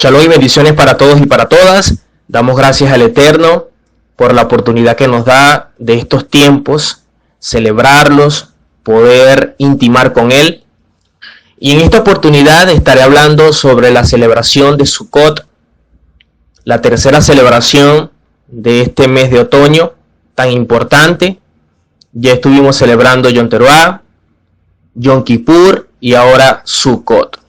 Shalom y bendiciones para todos y para todas. Damos gracias al Eterno por la oportunidad que nos da de estos tiempos, celebrarlos, poder intimar con Él. Y en esta oportunidad estaré hablando sobre la celebración de Sukkot, la tercera celebración de este mes de otoño tan importante. Ya estuvimos celebrando Yom Teruah, Yom Kippur y ahora Sukkot.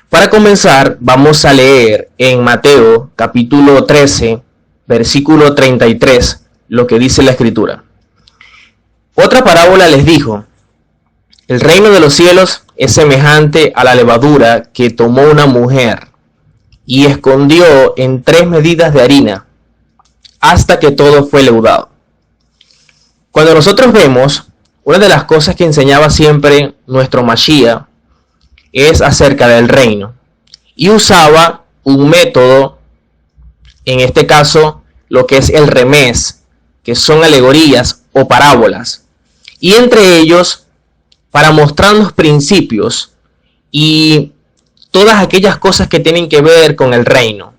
Para comenzar, vamos a leer en Mateo capítulo 13, versículo 33, lo que dice la Escritura. Otra parábola les dijo: el reino de los cielos es semejante a la levadura que tomó una mujer y escondió en 3 medidas de harina hasta que todo fue leudado. Cuando nosotros vemos, una de las cosas que enseñaba siempre nuestro Mashiach es acerca del reino, y usaba un método, en este caso lo que es el remés, que son alegorías o parábolas, y entre ellos para mostrarnos principios y todas aquellas cosas que tienen que ver con el reino,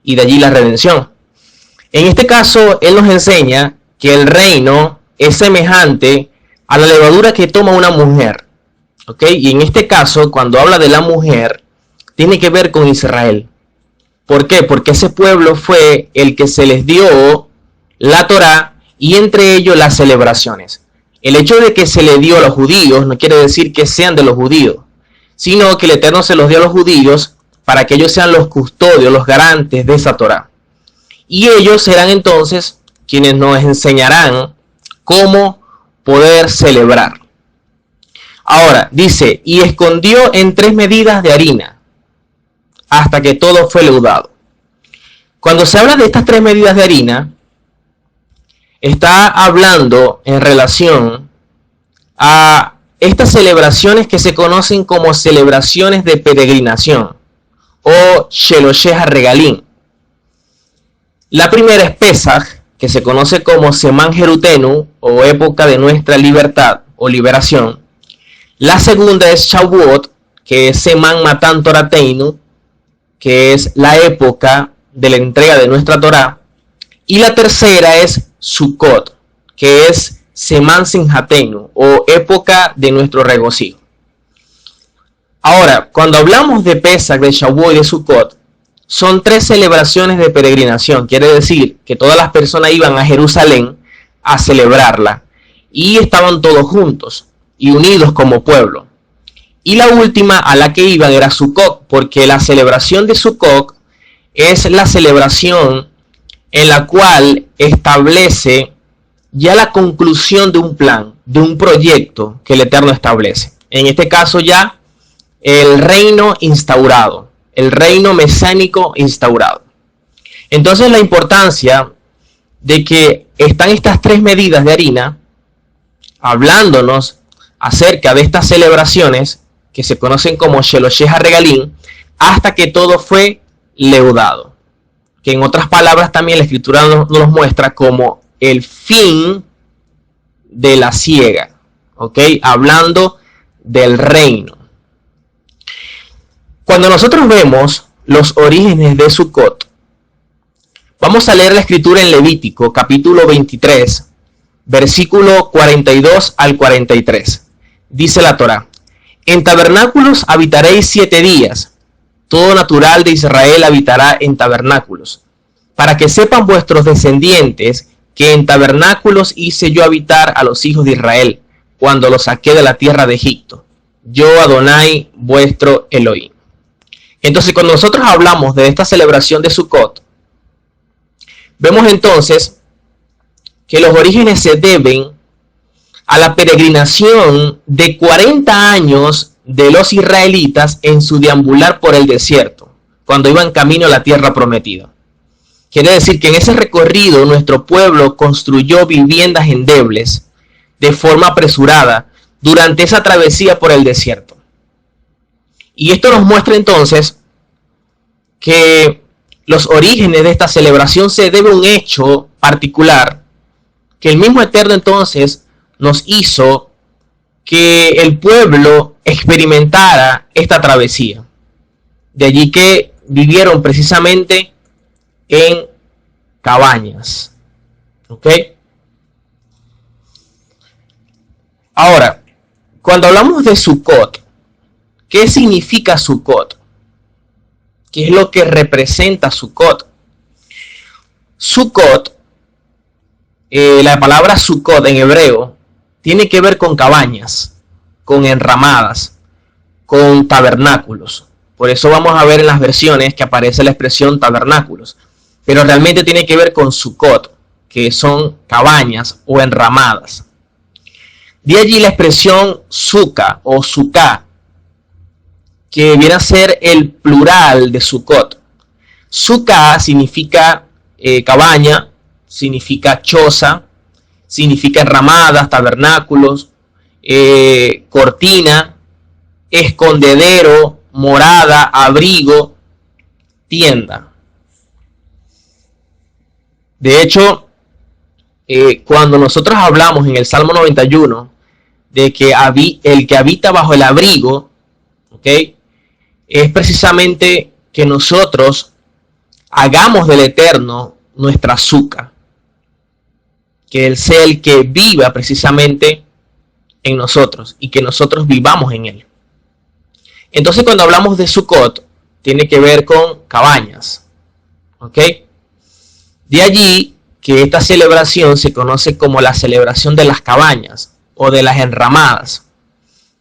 y de allí la redención. En este caso él nos enseña que el reino es semejante a la levadura que toma una mujer. ¿Okay? Y en este caso, cuando habla de la mujer, tiene que ver con Israel. ¿Por qué? Porque ese pueblo fue el que se les dio la Torá y entre ellos las celebraciones. El hecho de que se le dio a los judíos no quiere decir que sean de los judíos, sino que el Eterno se los dio a los judíos para que ellos sean los custodios, los garantes de esa Torá. Y ellos serán entonces quienes nos enseñarán cómo poder celebrar. Ahora, dice, y escondió en 3 medidas de harina, hasta que todo fue leudado. Cuando se habla de estas 3 medidas de harina, está hablando en relación a estas celebraciones que se conocen como celebraciones de peregrinación, o Shelosheh Regalim. La primera es Pesach, que se conoce como Semán Jerutenu, o época de nuestra libertad, o liberación. La segunda es Shavuot, que es Semán Matan Torateinu, que es la época de la entrega de nuestra Torá. Y la tercera es Sukkot, que es Semán Simhatenu, o época de nuestro regocijo. Ahora, cuando hablamos de Pesach, de Shavuot y de Sukkot, son 3 celebraciones de peregrinación. Quiere decir que todas las personas iban a Jerusalén a celebrarla y estaban todos juntos y unidos como pueblo. Y la última a la que iban era Sukkot, porque la celebración de Sukkot es la celebración en la cual establece ya la conclusión de un plan, de un proyecto que el Eterno establece. En este caso ya el reino instaurado, el reino mesánico instaurado. Entonces la importancia de que están estas 3 medidas de harina hablándonos acerca de estas celebraciones que se conocen como Shelosheh Regalim, hasta que todo fue leudado, que en otras palabras también la Escritura nos muestra como el fin de la siega, ¿ok? Hablando del reino. Cuando nosotros vemos los orígenes de Sukkot, vamos a leer la Escritura en Levítico capítulo 23, versículo 42 al 43. Dice la Torá: en tabernáculos habitaréis 7 días, todo natural de Israel habitará en tabernáculos, para que sepan vuestros descendientes que en tabernáculos hice yo habitar a los hijos de Israel, cuando los saqué de la tierra de Egipto, yo Adonai vuestro Elohim. Entonces, cuando nosotros hablamos de esta celebración de Sukkot, vemos entonces que los orígenes se deben a la peregrinación de 40 años de los israelitas en su deambular por el desierto, cuando iban camino a la tierra prometida. Quiere decir que en ese recorrido nuestro pueblo construyó viviendas endebles de forma apresurada durante esa travesía por el desierto. Y esto nos muestra entonces que los orígenes de esta celebración se debe a un hecho particular, que el mismo Eterno entonces nos hizo que el pueblo experimentara esta travesía. De allí que vivieron precisamente en cabañas. ¿Ok? Ahora, cuando hablamos de Sukkot, ¿qué significa Sukkot? ¿Qué es lo que representa Sukkot? Sukkot, la palabra Sukkot en hebreo, tiene que ver con cabañas, con enramadas, con tabernáculos. Por eso vamos a ver en las versiones que aparece la expresión tabernáculos. Pero realmente tiene que ver con Sukkot, que son cabañas o enramadas. De allí la expresión suka o suká, que viene a ser el plural de Sukkot. Suká significa cabaña, significa choza, significa enramadas, tabernáculos, cortina, escondedero, morada, abrigo, tienda. De hecho, cuando nosotros hablamos en el Salmo 91 de que el que habita bajo el abrigo, ¿okay?, es precisamente que nosotros hagamos del Eterno nuestra suca, que Él sea el que viva precisamente en nosotros y que nosotros vivamos en Él. Entonces, cuando hablamos de Sukkot, tiene que ver con cabañas. ¿Ok? De allí que esta celebración se conoce como la celebración de las cabañas o de las enramadas,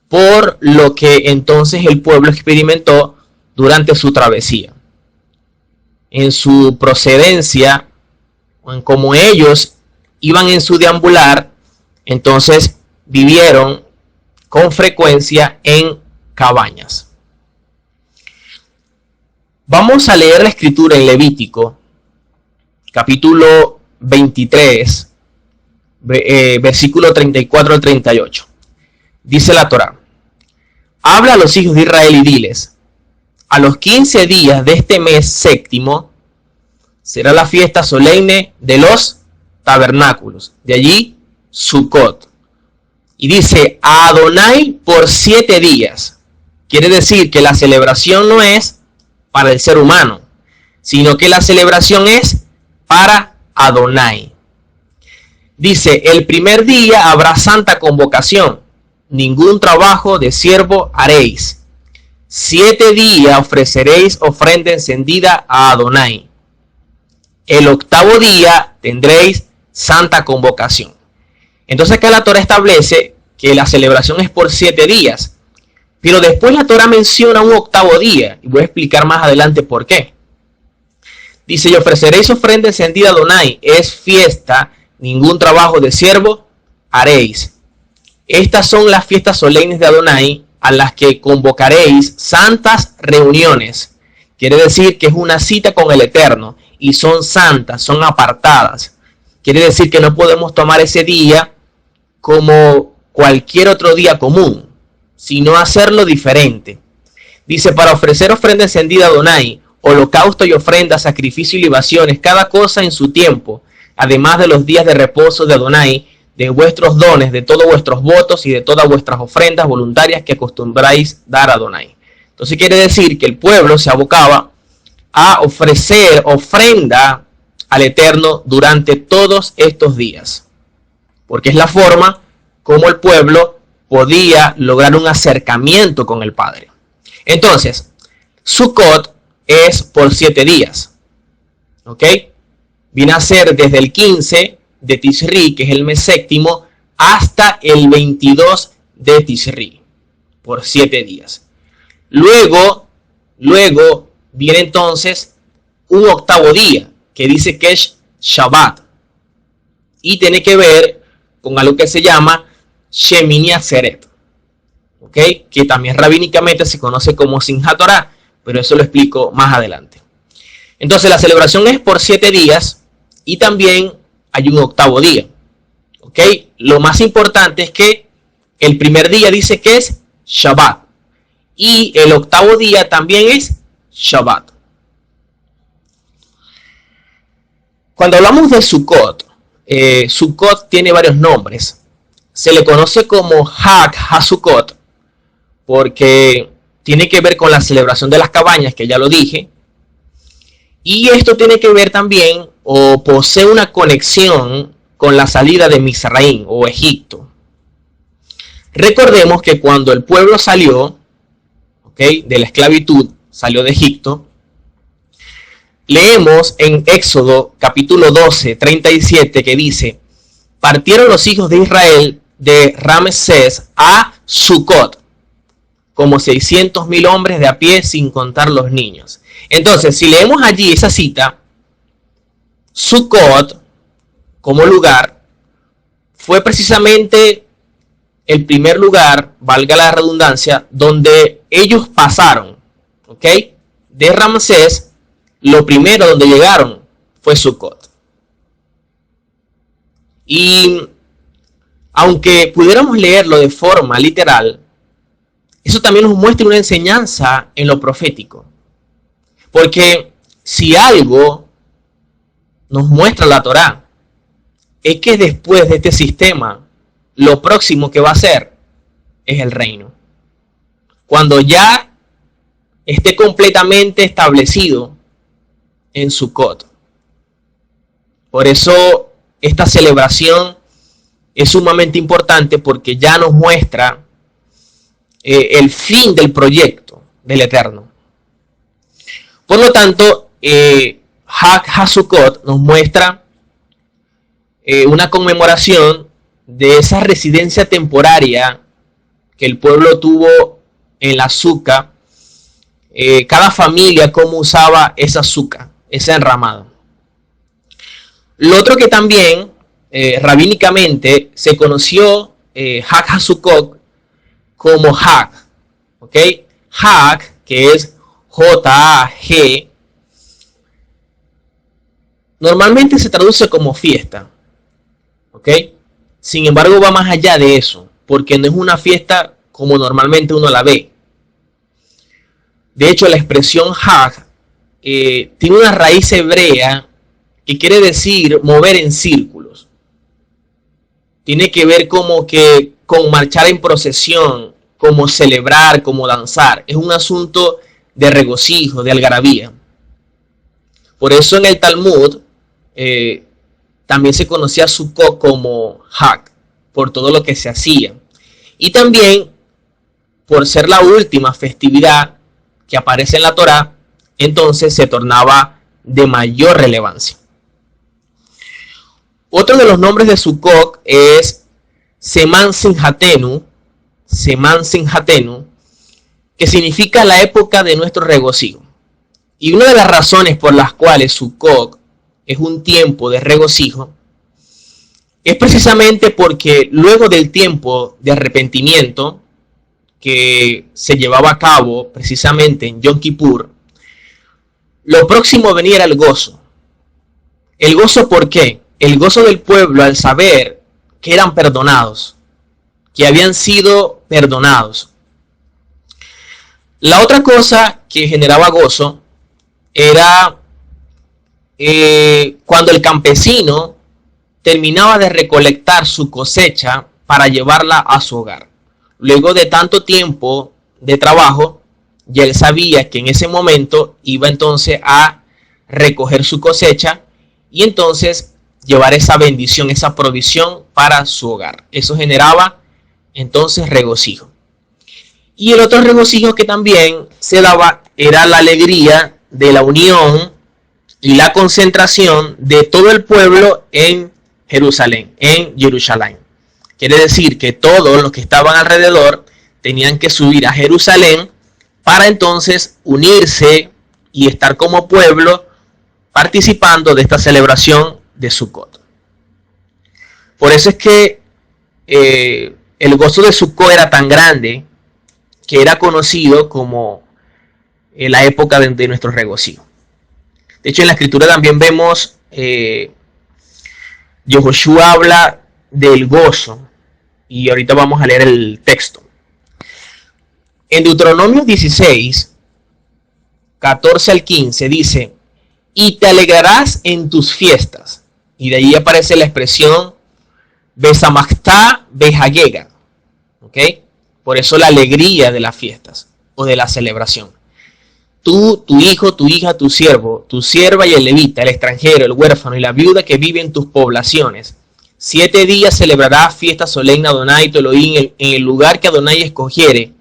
por lo que entonces el pueblo experimentó durante su travesía. En su procedencia, o en cómo ellos iban en su deambular, entonces vivieron con frecuencia en cabañas. Vamos a leer la escritura en Levítico, capítulo 23, versículo 34 al 38. Dice la Torá: habla a los hijos de Israel y diles: a los 15 días de este mes séptimo será la fiesta solemne de los tabernáculos. De allí, Sukkot. Y dice a Adonai por 7 días. Quiere decir que la celebración no es para el ser humano, sino que la celebración es para Adonai. Dice: el primer día habrá santa convocación, ningún trabajo de siervo haréis. 7 días ofreceréis ofrenda encendida a Adonai. El octavo día tendréis santa convocación. Entonces acá la Torá establece que la celebración es por 7 días. Pero después la Torá menciona un octavo día. Y voy a explicar más adelante por qué. Dice: y ofreceréis ofrenda encendida a Adonai. Es fiesta, ningún trabajo de siervo haréis. Estas son las fiestas solemnes de Adonai, a las que convocaréis santas reuniones. Quiere decir que es una cita con el Eterno. Y son santas, son apartadas. Quiere decir que no podemos tomar ese día como cualquier otro día común, sino hacerlo diferente. Dice: para ofrecer ofrenda encendida a Adonai, holocausto y ofrenda, sacrificio y libaciones, cada cosa en su tiempo, además de los días de reposo de Adonai, de vuestros dones, de todos vuestros votos y de todas vuestras ofrendas voluntarias que acostumbráis dar a Adonai. Entonces quiere decir que el pueblo se abocaba a ofrecer ofrenda al Eterno durante todos estos días, porque es la forma como el pueblo podía lograr un acercamiento con el Padre. Entonces, Sukkot es por 7 días. ¿Ok? Viene a ser desde el 15 de Tisri, que es el mes séptimo, hasta el 22 de Tisri, por 7 días. Luego viene entonces un octavo día, que dice que es Shabbat, y tiene que ver con algo que se llama Shemini Atzeret, ¿ok? Que también rabínicamente se conoce como Simchat Torah, pero eso lo explico más adelante. Entonces la celebración es por 7 días y también hay un octavo día, ¿ok? Lo más importante es que el primer día dice que es Shabbat y el octavo día también es Shabbat. Cuando hablamos de Sukkot, Sukkot tiene varios nombres. Se le conoce como Hag HaSukkot porque tiene que ver con la celebración de las cabañas, que ya lo dije, Y esto tiene que ver también o posee una conexión con la salida de Mizraim o Egipto. Recordemos que cuando el pueblo salió, de la esclavitud, salió de Egipto, leemos en Éxodo capítulo 12, 37 que dice: partieron los hijos de Israel de Ramsés a Sucot, como 600,000 hombres de a pie, sin contar los niños. Entonces, si leemos allí esa cita, Sucot como lugar fue precisamente el primer lugar, valga la redundancia, donde ellos pasaron, de Ramsés. Lo primero donde llegaron fue Sucot. Y aunque pudiéramos leerlo de forma literal, eso también nos muestra una enseñanza en lo profético. Porque si algo nos muestra la Torá, es que después de este sistema, lo próximo que va a ser es el reino. Cuando ya esté completamente establecido en Sucot. Por eso esta celebración es sumamente importante, porque ya nos muestra el fin del proyecto del Eterno. Por lo tanto, Hag HaSukkot nos muestra una conmemoración de esa residencia temporaria que el pueblo tuvo en la azúcar. Cada familia cómo usaba esa azúcar, ese enramado. Lo otro que también rabínicamente se conoció Hag HaSukkot como Hag, Hag, que es J-A-G, normalmente se traduce como fiesta, sin embargo va más allá de eso, porque no es una fiesta como normalmente uno la ve. De hecho, la expresión Hag tiene una raíz hebrea que quiere decir mover en círculos. Tiene que ver como que con marchar en procesión, como celebrar, como danzar. Es un asunto de regocijo, de algarabía. Por eso en el Talmud también se conocía Sukkot como Hag, por todo lo que se hacía. Y también por ser la última festividad que aparece en la Torá, entonces se tornaba de mayor relevancia. Otro de los nombres de Sukkot es Seman Simhatenu, que significa la época de nuestro regocijo. Y una de las razones por las cuales Sukkot es un tiempo de regocijo es precisamente porque luego del tiempo de arrepentimiento que se llevaba a cabo precisamente en Yom Kippur, lo próximo venía era el gozo. ¿El gozo por qué? El gozo del pueblo al saber que eran perdonados, que habían sido perdonados. La otra cosa que generaba gozo era cuando el campesino terminaba de recolectar su cosecha para llevarla a su hogar. Luego de tanto tiempo de trabajo, ya él sabía que en ese momento iba entonces a recoger su cosecha y entonces llevar esa bendición, esa provisión para su hogar. Eso generaba entonces regocijo. Y el otro regocijo que también se daba era la alegría de la unión y la concentración de todo el pueblo en Jerusalén, Quiere decir que todos los que estaban alrededor tenían que subir a Jerusalén para entonces unirse y estar como pueblo participando de esta celebración de Sukkot. Por eso es que el gozo de Sukkot era tan grande que era conocido como la época de nuestro regocijo. De hecho, en la escritura también vemos Yehoshua habla del gozo, y ahorita vamos a leer el texto. En Deuteronomio 16, 14 al 15 dice: y te alegrarás en tus fiestas. Y de ahí aparece la expresión Besamachta Behagega. Por eso la alegría de las fiestas o de la celebración. tú, tu hijo, tu hija, tu siervo, tu sierva y el levita, el extranjero, el huérfano y la viuda que vive en tus poblaciones. 7 días celebrarás fiesta solemne a Adonai tu Elohim en el lugar que Adonai escogiere,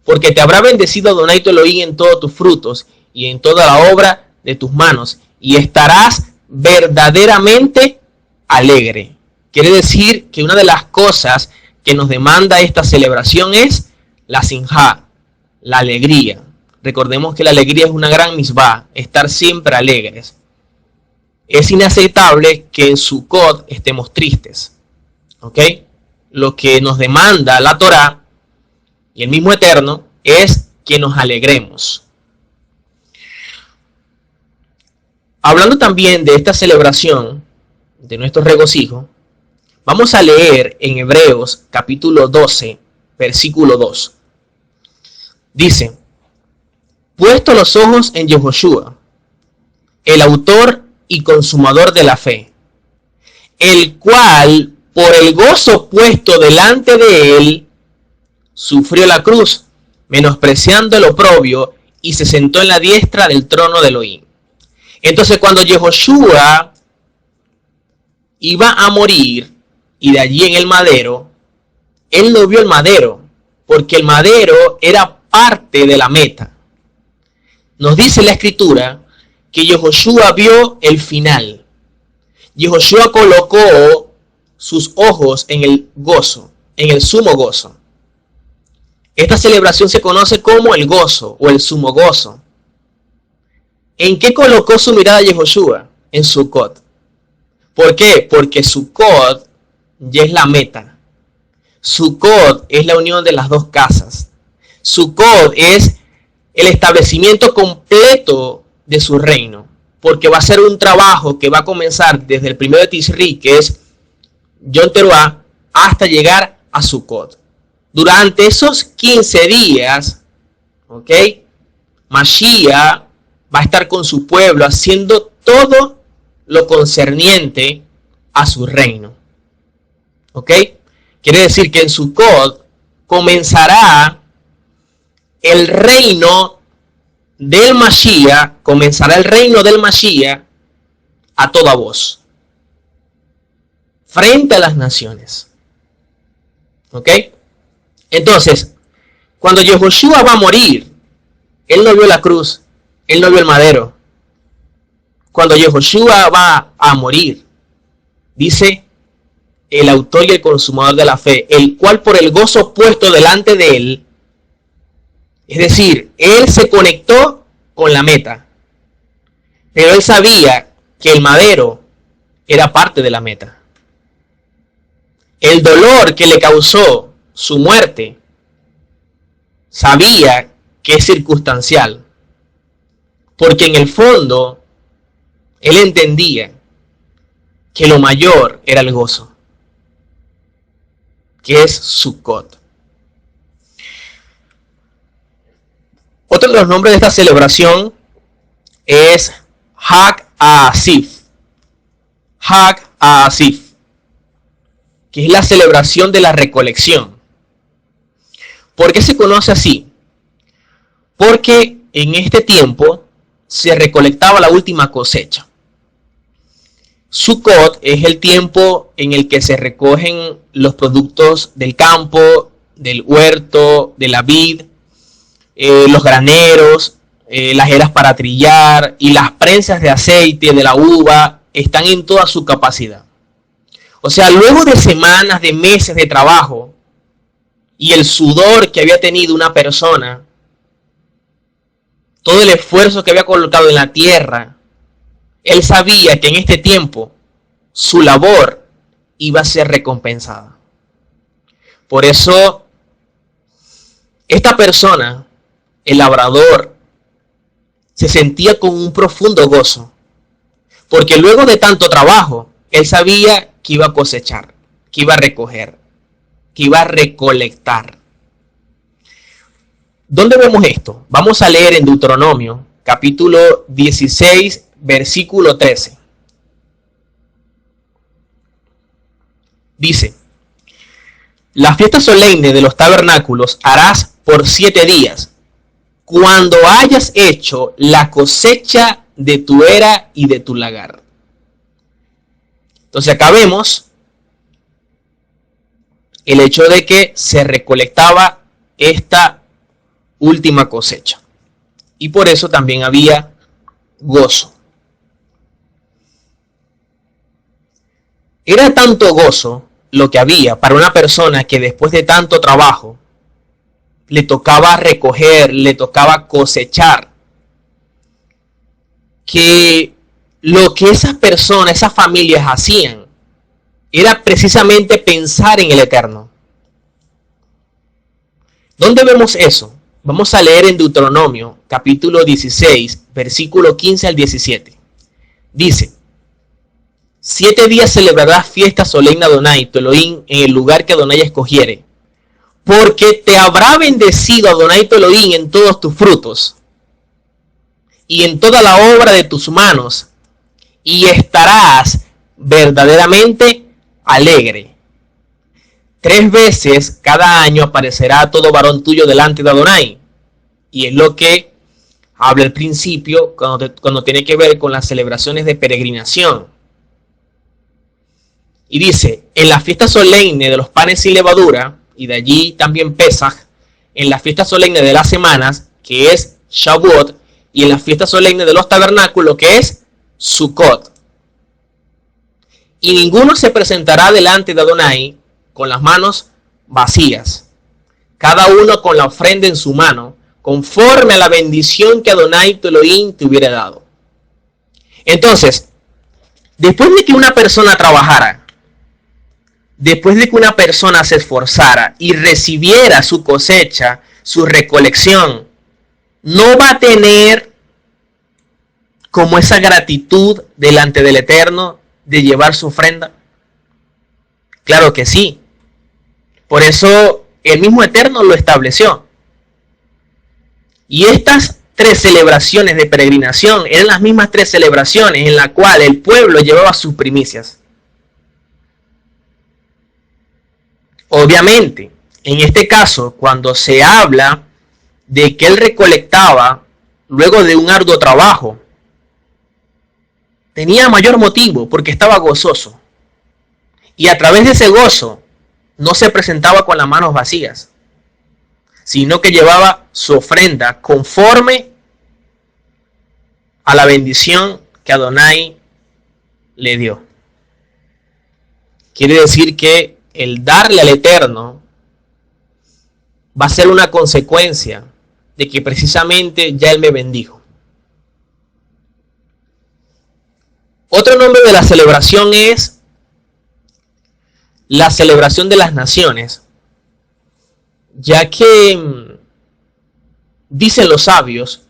porque te habrá bendecido Adonai tu Elohim en todos tus frutos y en toda la obra de tus manos, y estarás verdaderamente alegre. Quiere decir que una de las cosas que nos demanda esta celebración es la sinjá, la alegría. Recordemos que la alegría es una gran misbah, estar siempre alegres. Es inaceptable que en Sukkot estemos tristes. ¿Ok? Lo que nos demanda la Torá y el mismo Eterno es que nos alegremos. Hablando también de esta celebración, de nuestro regocijo, vamos a leer en Hebreos capítulo 12, versículo 2. Dice: puesto los ojos en Yehoshua, el autor y consumador de la fe, el cual por el gozo puesto delante de él sufrió la cruz, menospreciando el oprobio, y se sentó en la diestra del trono de Elohim. Entonces, cuando Yehoshua iba a morir, y de allí en el madero, él no vio el madero, porque el madero era parte de la meta. Nos dice la escritura que Yehoshua vio el final. Yehoshua colocó sus ojos en el gozo, en el sumo gozo. Esta celebración se conoce como el gozo o el sumo gozo. ¿En qué colocó su mirada Yehoshua? En Sukkot. ¿Por qué? Porque Sukkot ya es la meta. Sukkot es la unión de las dos casas. Sukkot es el establecimiento completo de su reino, porque va a ser un trabajo que va a comenzar desde el primero de Tisri, que es Yom Teruah, hasta llegar a Sukkot. Durante esos 15 días, ¿ok?, Mashiach va a estar con su pueblo haciendo todo lo concerniente a su reino. ¿Ok? Quiere decir que en Sukkot comenzará el reino del Mashiach, comenzará el reino del Mashiach a toda voz, frente a las naciones. ¿Ok? Entonces, cuando Yehoshua va a morir, él no vio la cruz, él no vio el madero. Cuando Yehoshua va a morir, dice el autor y el consumador de la fe, el cual por el gozo puesto delante de él, es decir, él se conectó con la meta, pero él sabía que el madero era parte de la meta. El dolor que le causó su muerte, sabía que es circunstancial, porque en el fondo él entendía que lo mayor era el gozo, que es Sukkot. Otro de los nombres de esta celebración es Hag HaAsif. Hag HaAsif, que es la celebración de la recolección. ¿Por qué se conoce así? Porque en este tiempo se recolectaba la última cosecha. Sukkot es el tiempo en el que se recogen los productos del campo, del huerto, de la vid, los graneros, las eras para trillar y las prensas de aceite de la uva están en toda su capacidad. O sea, luego de semanas, de meses de trabajo y el sudor que había tenido una persona, todo el esfuerzo que había colocado en la tierra, él sabía que en este tiempo su labor iba a ser recompensada. Por eso, esta persona, el labrador, se sentía con un profundo gozo, porque luego de tanto trabajo, él sabía que iba a cosechar, que iba a recoger, que iba a recolectar. ¿Dónde vemos esto? Vamos a leer en Deuteronomio, capítulo 16, versículo 13. Dice: la fiesta solemne de los tabernáculos harás por 7 días. cuando hayas hecho la cosecha de tu era y de tu lagar. Entonces acá vemos el hecho de que se recolectaba esta última cosecha. Y por eso también había gozo. Era tanto gozo lo que había para una persona que después de tanto trabajo le tocaba recoger, le tocaba cosechar, que lo que esas personas, esas familias hacían era precisamente pensar en el Eterno. ¿Dónde vemos eso? Vamos a leer en Deuteronomio, capítulo 16, versículo 15 al 17. Dice: 7 días celebrarás fiesta solemne a Adonai, tu Elohim, en el lugar que Adonai escogiere, porque te habrá bendecido Adonai tu Elohim en todos tus frutos y en toda la obra de tus manos, y estarás verdaderamente alegre. 3 veces cada año aparecerá todo varón tuyo delante de Adonai. Y es lo que habla al principio cuando tiene que ver con las celebraciones de peregrinación. Y dice: en la fiesta solemne de los panes sin levadura, y de allí también Pesaj, en la fiesta solemne de las semanas, que es Shavuot, y en la fiesta solemne de los tabernáculos, que es Sukkot. Y ninguno se presentará delante de Adonai con las manos vacías, cada uno con la ofrenda en su mano, conforme a la bendición que Adonai tu Elohim te hubiera dado. Entonces, después de que una persona trabajara, después de que una persona se esforzara y recibiera su cosecha, su recolección, no va a tener como esa gratitud delante del Eterno de llevar su ofrenda. Claro que sí. Por eso el mismo Eterno lo estableció. Y estas 3 celebraciones de peregrinación eran las mismas 3 celebraciones en las cuales el pueblo llevaba sus primicias. Obviamente, en este caso, cuando se habla de que él recolectaba luego de un arduo trabajo, tenía mayor motivo porque estaba gozoso. Y a través de ese gozo no se presentaba con las manos vacías, sino que llevaba su ofrenda conforme a la bendición que Adonai le dio. Quiere decir que el darle al Eterno va a ser una consecuencia de que precisamente ya Él me bendijo. Otro nombre de la celebración es la celebración de las naciones, ya que dicen los sabios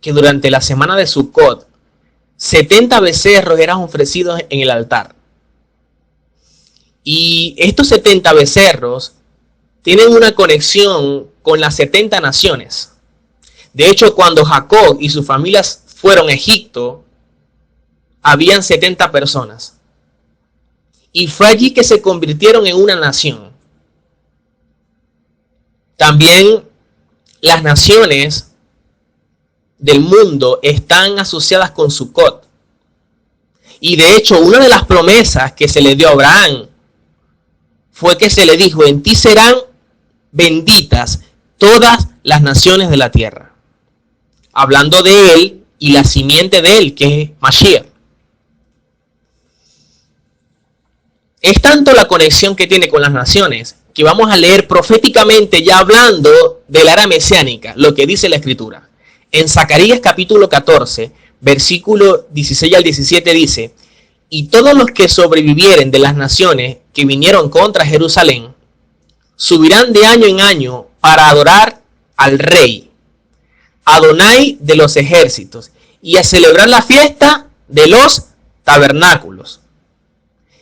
que durante la semana de Sukkot 70 becerros eran ofrecidos en el altar. Y estos 70 becerros tienen una conexión con las 70 naciones. De hecho, cuando Jacob y sus familias fueron a Egipto, habían 70 personas. Y fue allí que se convirtieron en una nación. También las naciones del mundo están asociadas con Sukkot. Y de hecho, una de las promesas que se le dio a Abraham fue que se le dijo: en ti serán benditas todas las naciones de la tierra. Hablando de él y la simiente de él, que es Mashiach. Es tanto la conexión que tiene con las naciones que vamos a leer proféticamente, ya hablando de la era mesiánica, lo que dice la Escritura. En Zacarías capítulo 14, versículo 16 al 17 dice: y todos los que sobrevivieren de las naciones que vinieron contra Jerusalén, subirán de año en año para adorar al Rey, Adonai de los ejércitos, y a celebrar la fiesta de los tabernáculos.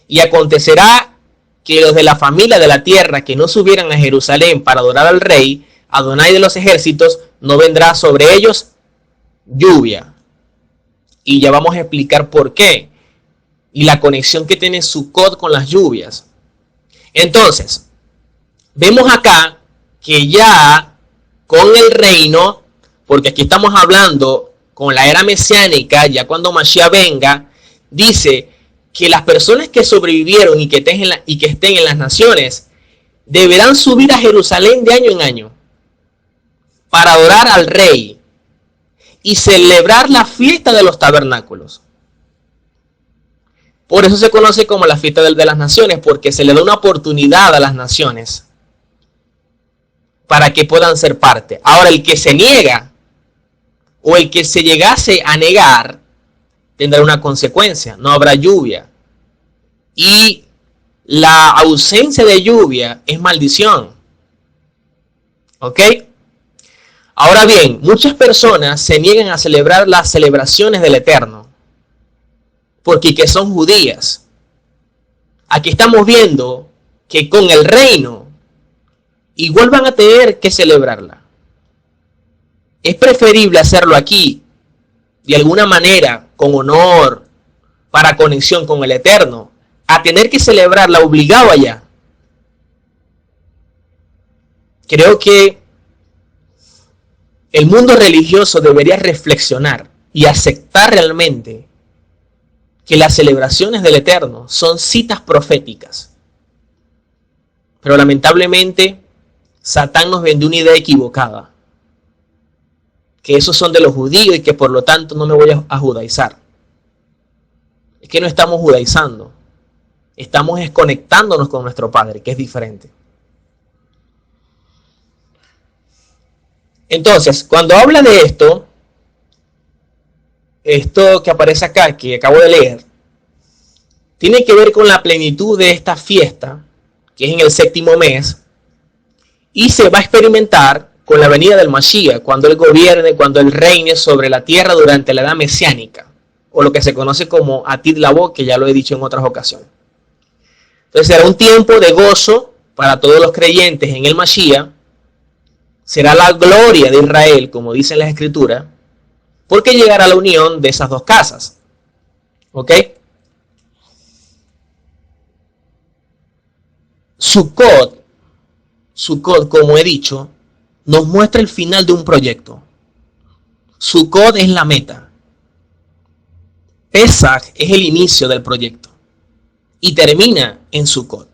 Y acontecerá que los de la familia de la tierra que no subieran a Jerusalén para adorar al Rey, Adonai de los ejércitos, no vendrá sobre ellos lluvia. Y ya vamos a explicar por qué. Y la conexión que tiene Sukkot con las lluvias. Entonces, vemos acá que ya con el reino, porque aquí estamos hablando con la era mesiánica, ya cuando Mashiach venga, dice que las personas que sobrevivieron y que estén en las naciones deberán subir a Jerusalén de año en año para adorar al Rey y celebrar la fiesta de los tabernáculos. Por eso se conoce como la fiesta de las naciones, porque se le da una oportunidad a las naciones para que puedan ser parte. Ahora, el que se niega o el que se llegase a negar tendrá una consecuencia. No habrá lluvia. Y la ausencia de lluvia es maldición. ¿Ok? Ahora bien, muchas personas se niegan a celebrar las celebraciones del Eterno, porque que son judías. Aquí estamos viendo que con el reino igual van a tener que celebrarla. Es preferible hacerlo aquí, de alguna manera, con honor, para conexión con el Eterno, a tener que celebrarla obligado allá. Creo que el mundo religioso debería reflexionar y aceptar realmente que las celebraciones del Eterno son citas proféticas. Pero lamentablemente, Satán nos vendió una idea equivocada. Que esos son de los judíos y que por lo tanto no me voy a judaizar. Es que no estamos judaizando. Estamos desconectándonos con nuestro Padre, que es diferente. Entonces, cuando habla de esto que aparece acá, que acabo de leer, tiene que ver con la plenitud de esta fiesta, que es en el 7º mes, y se va a experimentar con la venida del Mashiach, cuando Él gobierne, cuando Él reine sobre la tierra durante la edad mesiánica, o lo que se conoce como Atid Labó, que ya lo he dicho en otras ocasiones. Entonces será un tiempo de gozo para todos los creyentes en el Mashiach, será la gloria de Israel, como dicen las Escrituras, porque llegará la unión de esas dos casas. ¿Ok? Sukkot, como he dicho, nos muestra el final de un proyecto. Sukkot es la meta. Pesach es el inicio del proyecto. Y termina en Sukkot.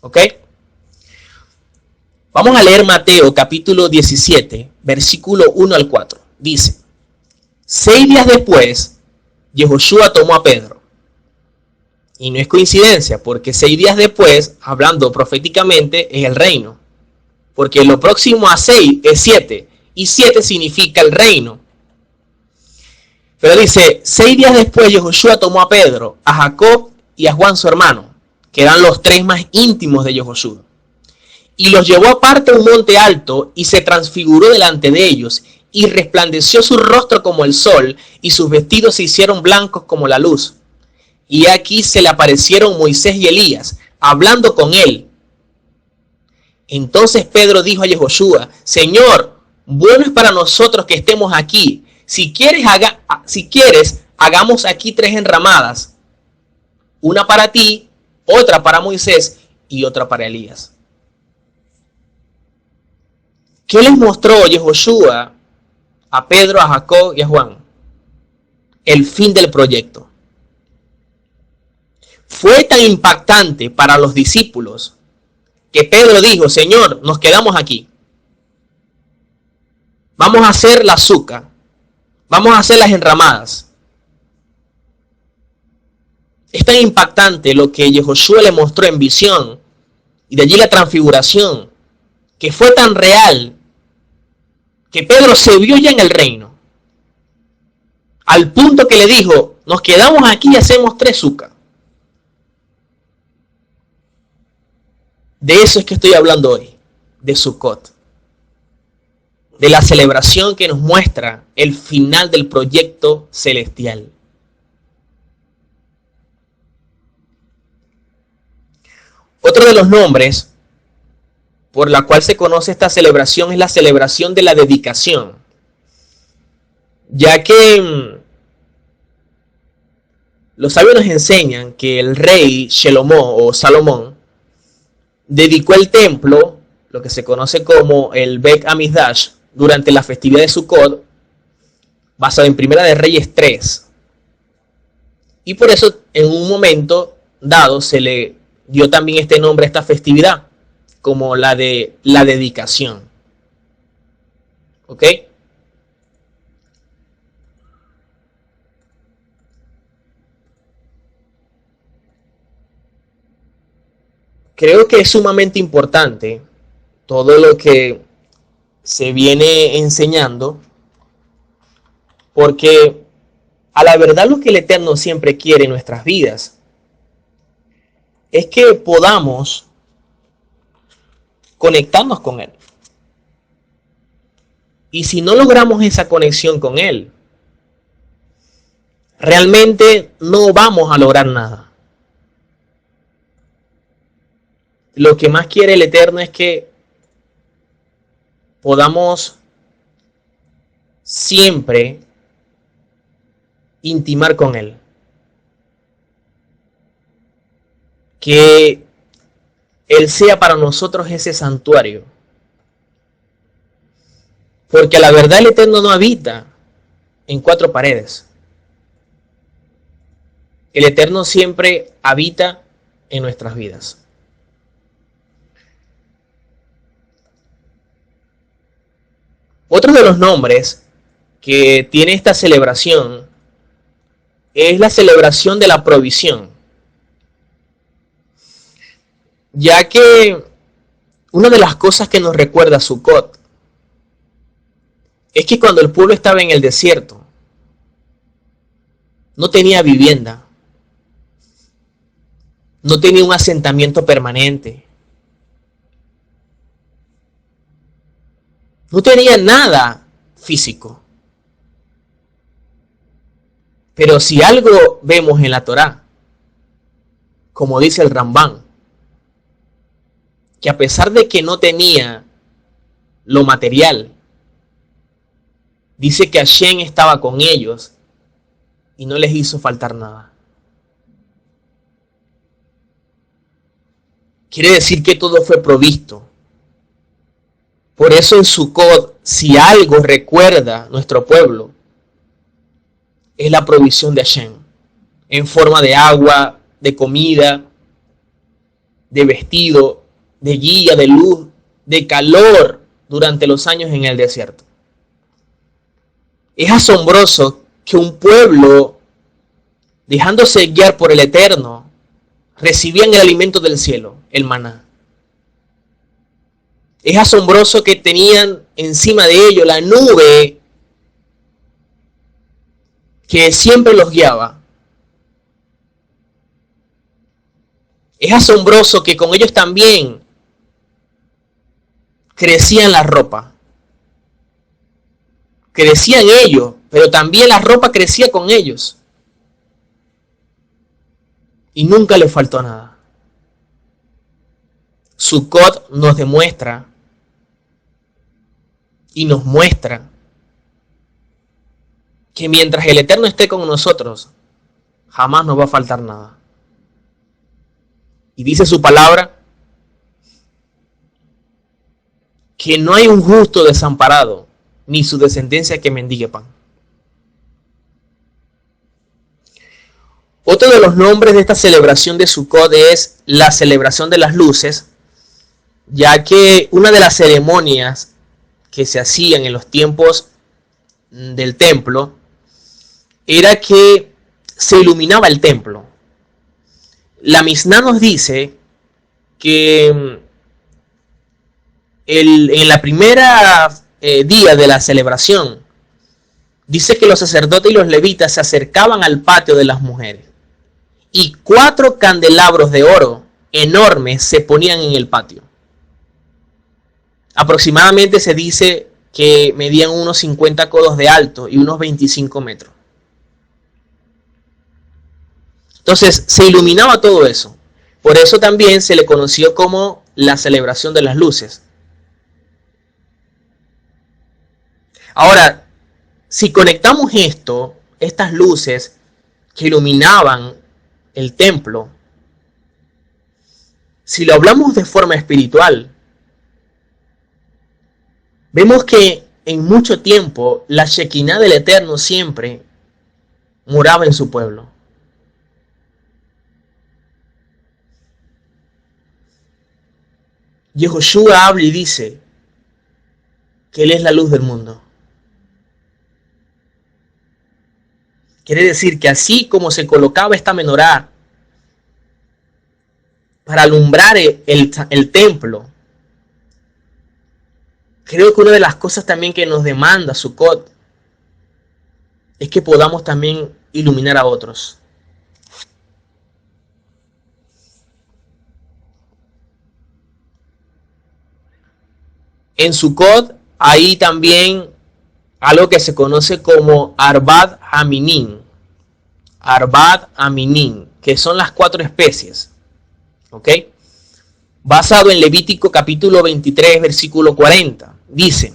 ¿Ok? Vamos a leer Mateo capítulo 17, versículo 1 al 4. Dice: 6 días después, Yehoshua tomó a Pedro. Y no es coincidencia, porque 6 días después, hablando proféticamente, es el reino. Porque lo próximo a 6 es 7. Y 7 significa el reino. Pero dice: 6 días después, Yehoshua tomó a Pedro, a Jacob y a Juan su hermano, que eran los 3 más íntimos de Yehoshua. Y los llevó aparte a un monte alto y se transfiguró delante de ellos, y resplandeció su rostro como el sol, y sus vestidos se hicieron blancos como la luz. Y aquí se le aparecieron Moisés y Elías, hablando con él. Entonces Pedro dijo a Yehoshua: Señor, bueno es para nosotros que estemos aquí. Si quieres, hagamos aquí 3 enramadas. Una para ti, otra para Moisés y otra para Elías. ¿Qué les mostró Yehoshua a Pedro, a Jacob y a Juan? El fin del proyecto. Fue tan impactante para los discípulos que Pedro dijo: Señor, nos quedamos aquí. Vamos a hacer la azúcar. Vamos a hacer las enramadas. Es tan impactante lo que Yehoshua le mostró en visión, y de allí la transfiguración, que fue tan real que Pedro se vio ya en el reino, al punto que le dijo: nos quedamos aquí y hacemos 3 azúcar. De eso es que estoy hablando hoy, de Sukkot, de la celebración que nos muestra el final del proyecto celestial. Otro de los nombres por la cual se conoce esta celebración es la celebración de la dedicación, ya que los sabios nos enseñan que el rey Shelomó o Salomón dedicó el templo, lo que se conoce como el Bet Hamikdash, durante la festividad de Sukkot, basado en Primera de Reyes 3. Y por eso en un momento dado se le dio también este nombre a esta festividad, como la de la dedicación. ¿Ok? Creo que es sumamente importante todo lo que se viene enseñando, porque a la verdad lo que el Eterno siempre quiere en nuestras vidas es que podamos conectarnos con Él. Y si no logramos esa conexión con Él, realmente no vamos a lograr nada. Lo que más quiere el Eterno es que podamos siempre intimar con Él. Que Él sea para nosotros ese santuario. Porque a la verdad el Eterno no habita en cuatro paredes. El Eterno siempre habita en nuestras vidas. Otro de los nombres que tiene esta celebración es la celebración de la provisión. Ya que una de las cosas que nos recuerda Sukkot es que cuando el pueblo estaba en el desierto, no tenía vivienda, no tenía un asentamiento permanente, no tenía nada físico. Pero si algo vemos en la Torá, como dice el Rambán, que a pesar de que no tenía lo material, dice que Hashem estaba con ellos y no les hizo faltar nada. Quiere decir que todo fue provisto. Por eso en Sukkot, si algo recuerda nuestro pueblo, es la provisión de Hashem, en forma de agua, de comida, de vestido, de guía, de luz, de calor durante los años en el desierto. Es asombroso que un pueblo, dejándose guiar por el Eterno, recibían el alimento del cielo, el maná. Es asombroso que tenían encima de ellos la nube que siempre los guiaba. Es asombroso que con ellos también crecían la ropa. Crecían ellos, pero también la ropa crecía con ellos. Y nunca les faltó nada. Sukkot nos demuestra y nos muestra que mientras el Eterno esté con nosotros, jamás nos va a faltar nada. Y dice su palabra que no hay un justo desamparado, ni su descendencia que mendigue pan. Otro de los nombres de esta celebración de Sukkot es la celebración de las luces, ya que una de las ceremonias que se hacían en los tiempos del templo era que se iluminaba el templo. La Misná nos dice que en la primera día de la celebración, dice que los sacerdotes y los levitas se acercaban al patio de las mujeres y 4 candelabros de oro enormes se ponían en el patio. Aproximadamente se dice que medían unos 50 codos de alto y unos 25 metros. Entonces se iluminaba todo eso. Por eso también se le conoció como la celebración de las luces. Ahora, si conectamos estas luces que iluminaban el templo, si lo hablamos de forma espiritual, vemos que en mucho tiempo la Shekinah del Eterno siempre moraba en su pueblo. Yehoshua habla y dice que Él es la luz del mundo. Quiere decir que así como se colocaba esta menorá para alumbrar el templo, creo que una de las cosas también que nos demanda Sukkot es que podamos también iluminar a otros. En Sukkot hay también algo que se conoce como Arbat Aminim. Arbat Aminim, que son las 4 especies. ¿Ok? Basado en Levítico capítulo 23, versículo 40. Dice: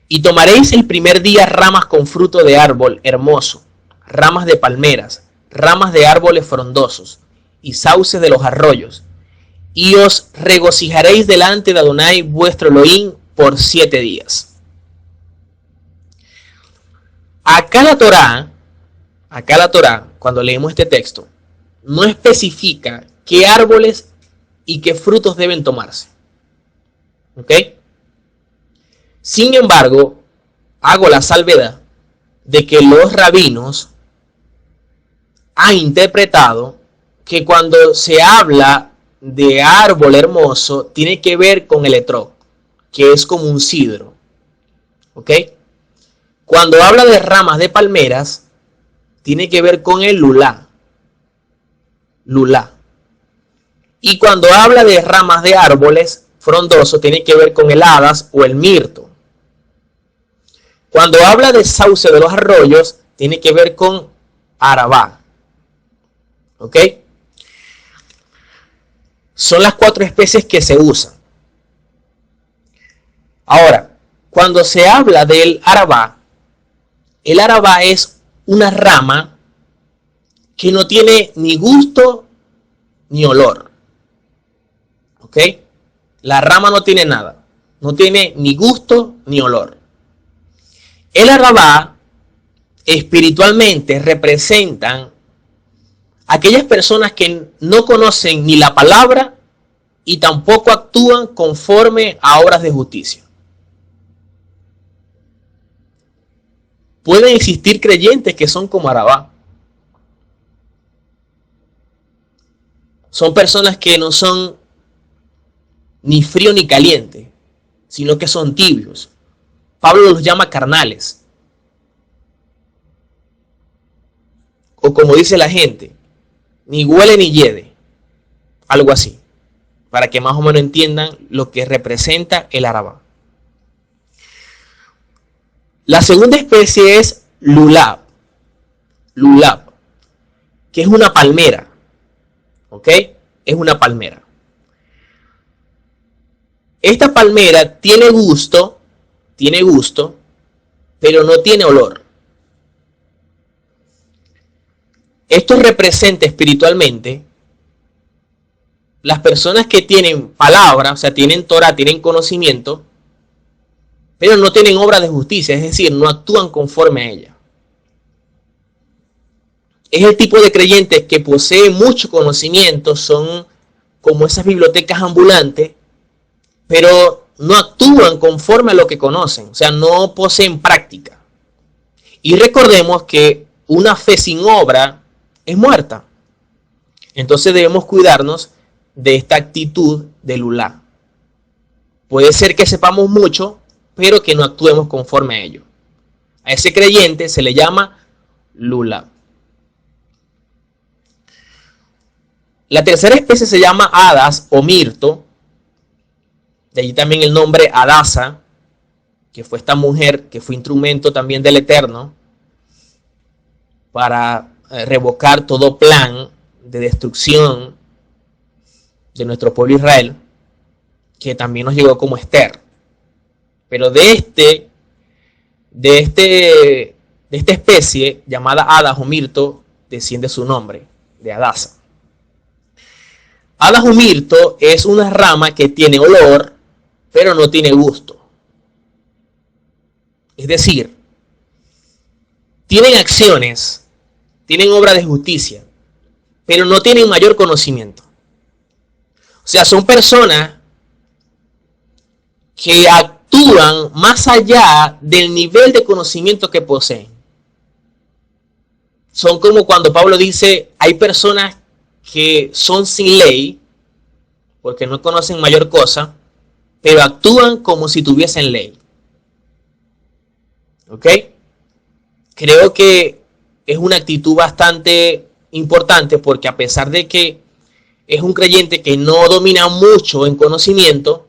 y tomaréis el primer día ramas con fruto de árbol hermoso, ramas de palmeras, ramas de árboles frondosos y sauces de los arroyos, y os regocijaréis delante de Adonai vuestro Elohim por 7 días. Acá la Torá, cuando leemos este texto, no especifica qué árboles y qué frutos deben tomarse. ¿Ok? Sin embargo, hago la salvedad de que los rabinos han interpretado que cuando se habla de árbol hermoso, tiene que ver con el etrog, que es como un sidro. ¿Ok? Cuando habla de ramas de palmeras, tiene que ver con el lulá. Lulá. Y cuando habla de ramas de árboles frondosos, tiene que ver con el hadas o el mirto. Cuando habla de sauce de los arroyos, tiene que ver con arabá. ¿Ok? Son las 4 especies que se usan. Ahora, cuando se habla del arabá, el arabá es una rama que no tiene ni gusto ni olor. ¿Ok? La rama no tiene nada. No tiene ni gusto ni olor. El arabá espiritualmente representan aquellas personas que no conocen ni la palabra y tampoco actúan conforme a obras de justicia. Pueden existir creyentes que son como arabá. Son personas que no son ni frío ni caliente, sino que son tibios. Pablo los llama carnales. O como dice la gente, ni huele ni hiede. Algo así. Para que más o menos entiendan lo que representa el arabá. La segunda especie es lulab. Lulab. Que es una palmera. ¿Ok? Es una palmera. Esta palmera tiene gusto, pero no tiene olor. Esto representa espiritualmente las personas que tienen palabra, o sea, tienen Torah, tienen conocimiento, pero no tienen obra de justicia, es decir, no actúan conforme a ella. Es el tipo de creyentes que posee mucho conocimiento, son como esas bibliotecas ambulantes, pero no actúan conforme a lo que conocen, o sea, no poseen práctica. Y recordemos que una fe sin obra es muerta. Entonces debemos cuidarnos de esta actitud de lulá. Puede ser que sepamos mucho, pero que no actuemos conforme a ello. A ese creyente se le llama lulá. La tercera especie se llama hadas o mirto. De allí también el nombre Hadasa, que fue esta mujer que fue instrumento también del Eterno para revocar todo plan de destrucción de nuestro pueblo Israel, que también nos llegó como Esther. Pero de esta especie llamada hadas o mirto desciende su nombre, de Hadasa. Hadas o mirto es una rama que tiene olor, pero no tiene gusto. Es decir, tienen acciones, tienen obra de justicia, pero no tienen mayor conocimiento. O sea, son personas que actúan más allá del nivel de conocimiento que poseen. Son como cuando Pablo dice, hay personas que son sin ley, porque no conocen mayor cosa, pero actúan como si tuviesen ley. ¿Ok? Creo que es una actitud bastante importante, porque a pesar de que es un creyente que no domina mucho en conocimiento,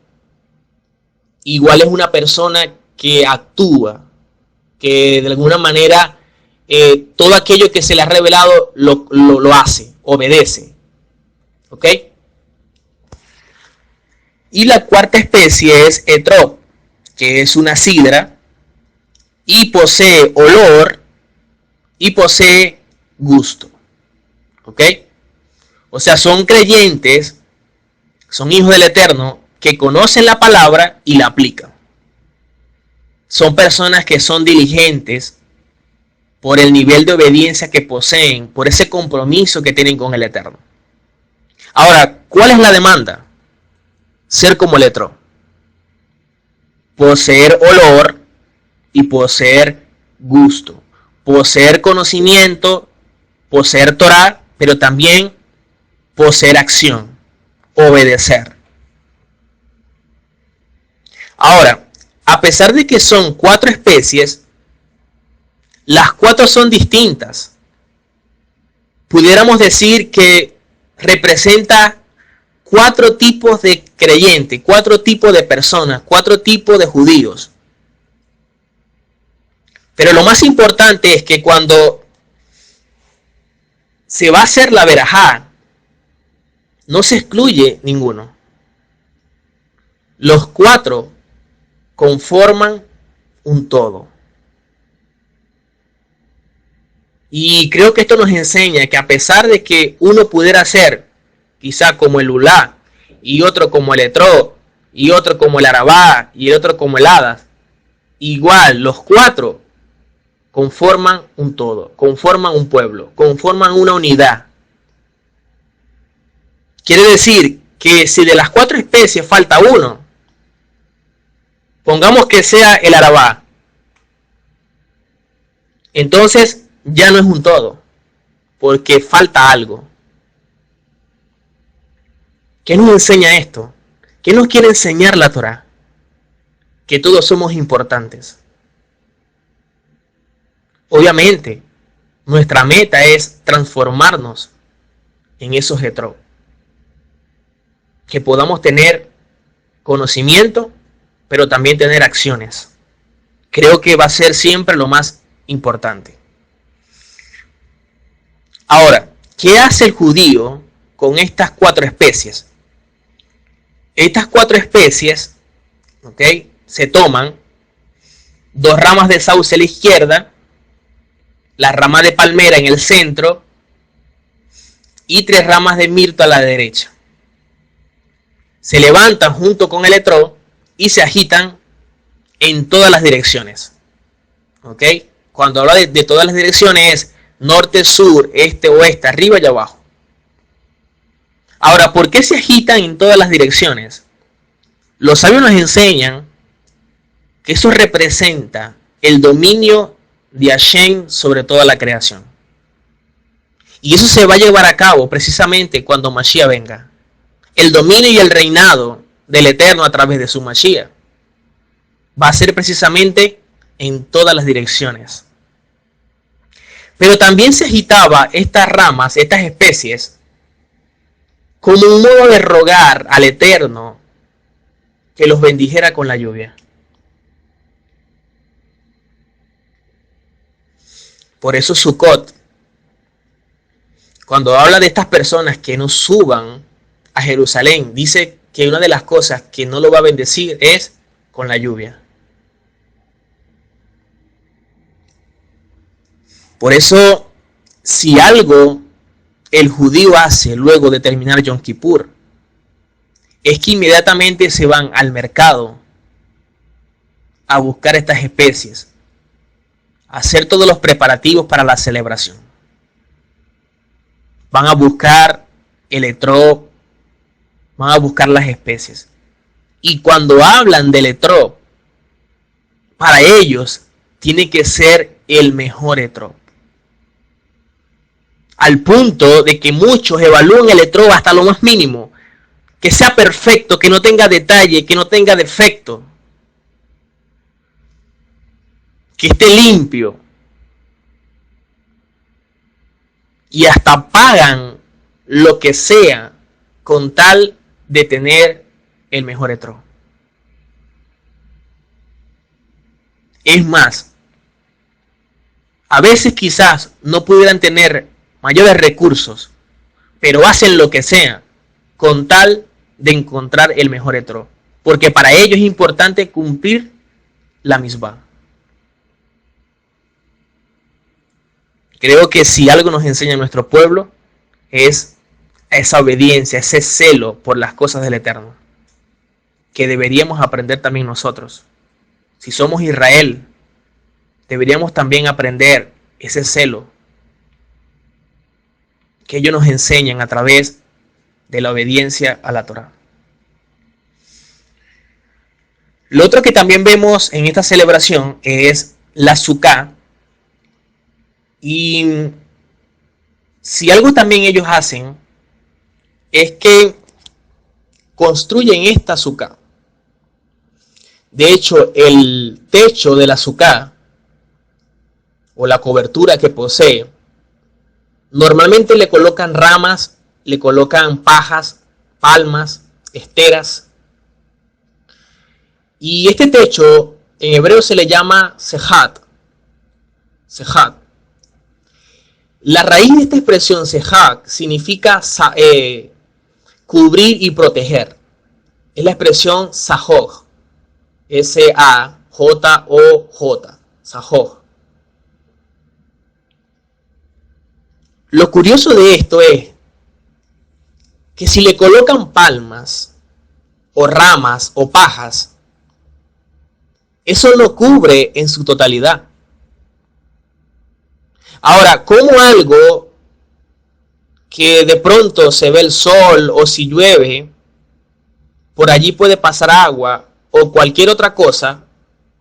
igual es una persona que actúa, que de alguna manera todo aquello que se le ha revelado lo hace, obedece. ¿Ok? Y la cuarta especie es etrop, que es una sidra y posee olor y posee gusto. ¿Ok? O sea, son creyentes, son hijos del Eterno, que conocen la palabra y la aplican. Son personas que son diligentes por el nivel de obediencia que poseen, por ese compromiso que tienen con el Eterno. Ahora, ¿cuál es la demanda? Ser como el Etró. Poseer olor y poseer gusto. Poseer conocimiento, poseer Torah, pero también poseer acción, obedecer. Ahora, a pesar de que son 4 especies, las 4 son distintas. Pudiéramos decir que representa 4 tipos de creyentes, 4 tipos de personas, 4 tipos de judíos. Pero lo más importante es que cuando se va a hacer la verajá, no se excluye ninguno. Los 4 conforman un todo. Y creo que esto nos enseña que a pesar de que uno pudiera ser quizá como el Ulá, y otro como el Etró, y otro como el Arabá, y el otro como el Hadas, igual los 4 conforman un todo, conforman un pueblo, conforman una unidad. Quiere decir que si de las 4 especies falta uno, pongamos que sea el Arabá, entonces ya no es un todo, porque falta algo. ¿Qué nos enseña esto? ¿Qué nos quiere enseñar la Torá? Que todos somos importantes. Obviamente, nuestra meta es transformarnos en esos etró. Que podamos tener conocimiento, pero también tener acciones. Creo que va a ser siempre lo más importante. Ahora, ¿qué hace el judío con estas 4 especies? Estas 4 especies, ¿ok?, se toman 2 ramas de sauce a la izquierda, la rama de palmera en el centro y 3 ramas de mirto a la derecha. Se levantan junto con el etró y se agitan en todas las direcciones. ¿Ok? Cuando habla de todas las direcciones es norte, sur, este, oeste, arriba y abajo. Ahora, ¿por qué se agitan en todas las direcciones? Los sabios nos enseñan que eso representa el dominio de Hashem sobre toda la creación. Y eso se va a llevar a cabo precisamente cuando Mashiach venga. El dominio y el reinado del Eterno a través de su Mashiach va a ser precisamente en todas las direcciones. Pero también se agitaba estas ramas, estas especies, como un modo de rogar al Eterno que los bendijera con la lluvia. Por eso Sukkot, cuando habla de estas personas que no suban a Jerusalén, dice que una de las cosas que no lo va a bendecir es con la lluvia. Por eso, si algo el judío hace luego de terminar Yom Kippur, es que inmediatamente se van al mercado a buscar estas especies, hacer todos los preparativos para la celebración. Van a buscar el etrog, van a buscar las especies. Y cuando hablan del etrog, para ellos tiene que ser el mejor etrog. Al punto de que muchos evalúan el etrog hasta lo más mínimo. Que sea perfecto, que no tenga detalle, que no tenga defecto. Que esté limpio. Y hasta pagan lo que sea con tal de tener el mejor etrog. Es más, a veces quizás no pudieran tener mayores recursos, pero hacen lo que sea con tal de encontrar el mejor etrog, porque para ellos es importante cumplir la misma. Creo que si algo nos enseña nuestro pueblo es esa obediencia, ese celo por las cosas del Eterno, que deberíamos aprender también nosotros. Si somos Israel, deberíamos también aprender ese celo que ellos nos enseñan a través de la obediencia a la Torá. Lo otro que también vemos en esta celebración es la Sukkah. Y si algo también ellos hacen es que construyen esta Sukkah. De hecho, el techo de la Sukkah o la cobertura que posee, normalmente le colocan ramas, le colocan pajas, palmas, esteras. Y este techo en hebreo se le llama sejat. Sejat. La raíz de esta expresión sejat significa cubrir y proteger. Es la expresión sahoj. S-A-J-O-J. Sahoj. Lo curioso de esto es que si le colocan palmas o ramas o pajas, eso no cubre en su totalidad. Ahora, ¿cómo algo que de pronto se ve el sol o si llueve, por allí puede pasar agua o cualquier otra cosa,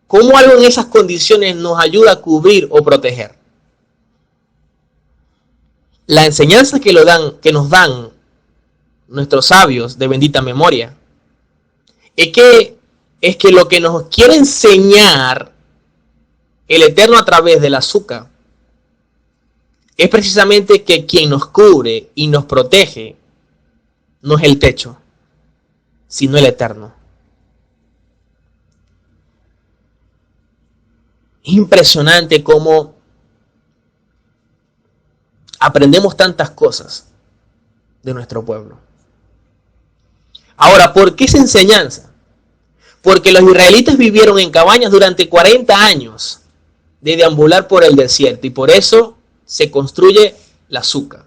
cómo algo en esas condiciones nos ayuda a cubrir o proteger? La enseñanza que nos dan nuestros sabios de bendita memoria es que lo que nos quiere enseñar el Eterno a través del azúcar es precisamente que quien nos cubre y nos protege no es el techo, sino el Eterno. Es impresionante cómo aprendemos tantas cosas de nuestro pueblo. Ahora, ¿por qué esa enseñanza? Porque los israelitas vivieron en cabañas durante 40 años de deambular por el desierto y por eso se construye la Sukkah.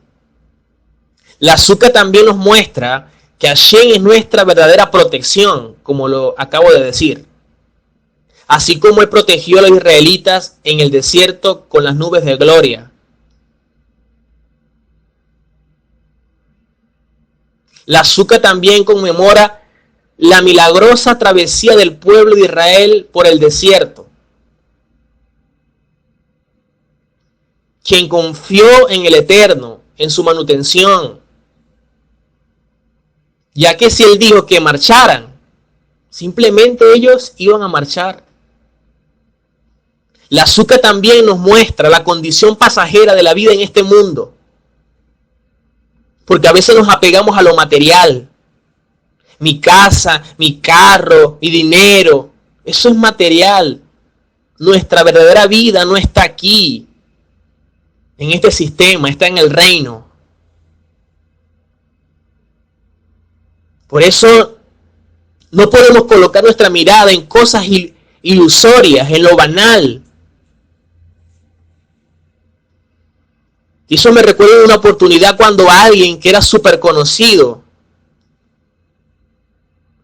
La Sukkah también nos muestra que Hashem es nuestra verdadera protección, como lo acabo de decir. Así como Él protegió a los israelitas en el desierto con las nubes de gloria. La Sukkah también conmemora la milagrosa travesía del pueblo de Israel por el desierto. Quien confió en el Eterno, en su manutención. Ya que si Él dijo que marcharan, simplemente ellos iban a marchar. La Sukkah también nos muestra la condición pasajera de la vida en este mundo. Porque a veces nos apegamos a lo material. Mi casa, mi carro, mi dinero. Eso es material. Nuestra verdadera vida no está aquí. En este sistema, está en el reino. Por eso no podemos colocar nuestra mirada en cosas ilusorias, en lo banal. Y eso me recuerda de una oportunidad cuando alguien que era súper conocido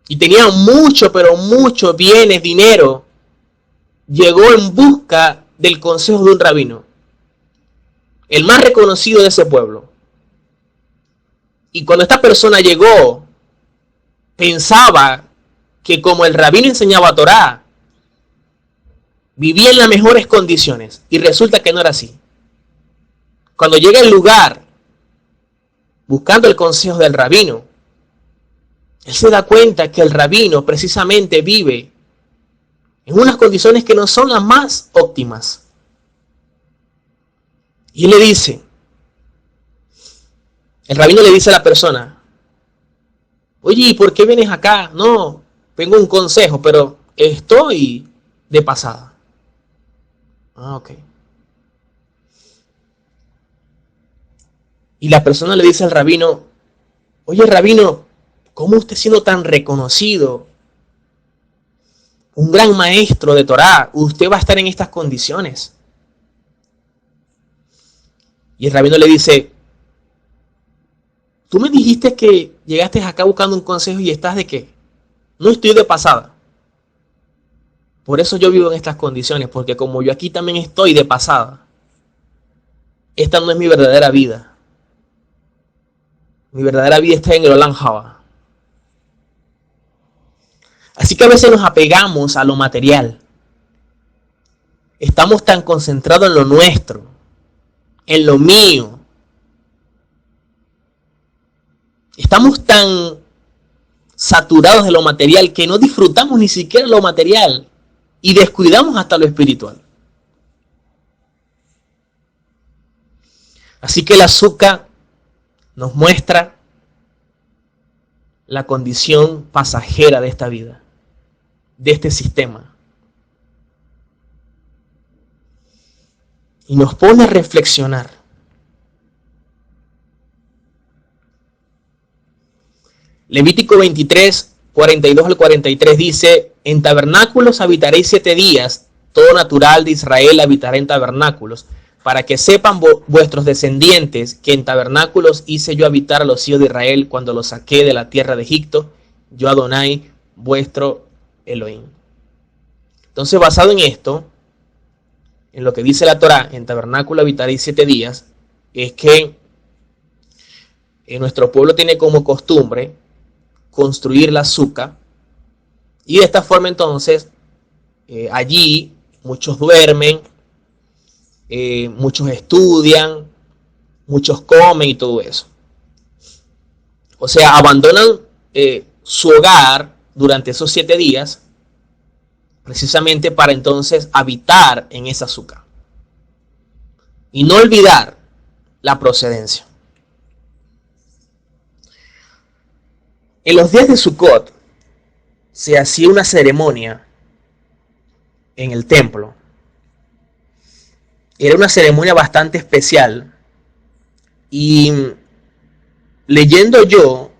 y tenía mucho, pero mucho bienes, dinero, llegó en busca del consejo de un rabino, el más reconocido de ese pueblo. Y cuando esta persona llegó, pensaba que como el rabino enseñaba Torá, vivía en las mejores condiciones, y resulta que no era así. Cuando llega al lugar buscando el consejo del rabino, él se da cuenta que el rabino precisamente vive en unas condiciones que no son las más óptimas. Y él le dice, el rabino le dice a la persona, oye, ¿y por qué vienes acá? No, tengo un consejo, pero estoy de pasada. Ah, ok. Y la persona le dice al rabino, oye, rabino, ¿cómo usted siendo tan reconocido, un gran maestro de Torá, usted va a estar en estas condiciones? Y el rabino le dice, tú me dijiste que llegaste acá buscando un consejo y estás de qué? No, estoy de pasada. Por eso yo vivo en estas condiciones, porque como yo aquí también estoy de pasada, esta no es mi verdadera vida. Mi verdadera vida está en el Olam Haba. Así que a veces nos apegamos a lo material. Estamos tan concentrados en lo nuestro, en lo mío. Estamos tan saturados de lo material que no disfrutamos ni siquiera lo material y descuidamos hasta lo espiritual. Así que el azúcar nos muestra la condición pasajera de esta vida, de este sistema. Y nos pone a reflexionar. Levítico 23, 42 al 43 dice, en tabernáculos habitaréis 7 días, todo natural de Israel habitará en tabernáculos, para que sepan vuestros descendientes que en tabernáculos hice yo habitar a los hijos de Israel cuando los saqué de la tierra de Egipto, yo Adonai, vuestro Elohim. Entonces, basado en esto, en lo que dice la Torá, en tabernáculo habitaréis 7 días, es que nuestro pueblo tiene como costumbre construir la azúcar, y de esta forma entonces, allí muchos duermen, muchos estudian, muchos comen y todo eso. O sea, abandonan su hogar durante esos 7 días precisamente para entonces habitar en esa azúcar y no olvidar la procedencia. En los días de Sukkot se hacía una ceremonia en el templo. Era una ceremonia bastante especial y leyendo yo,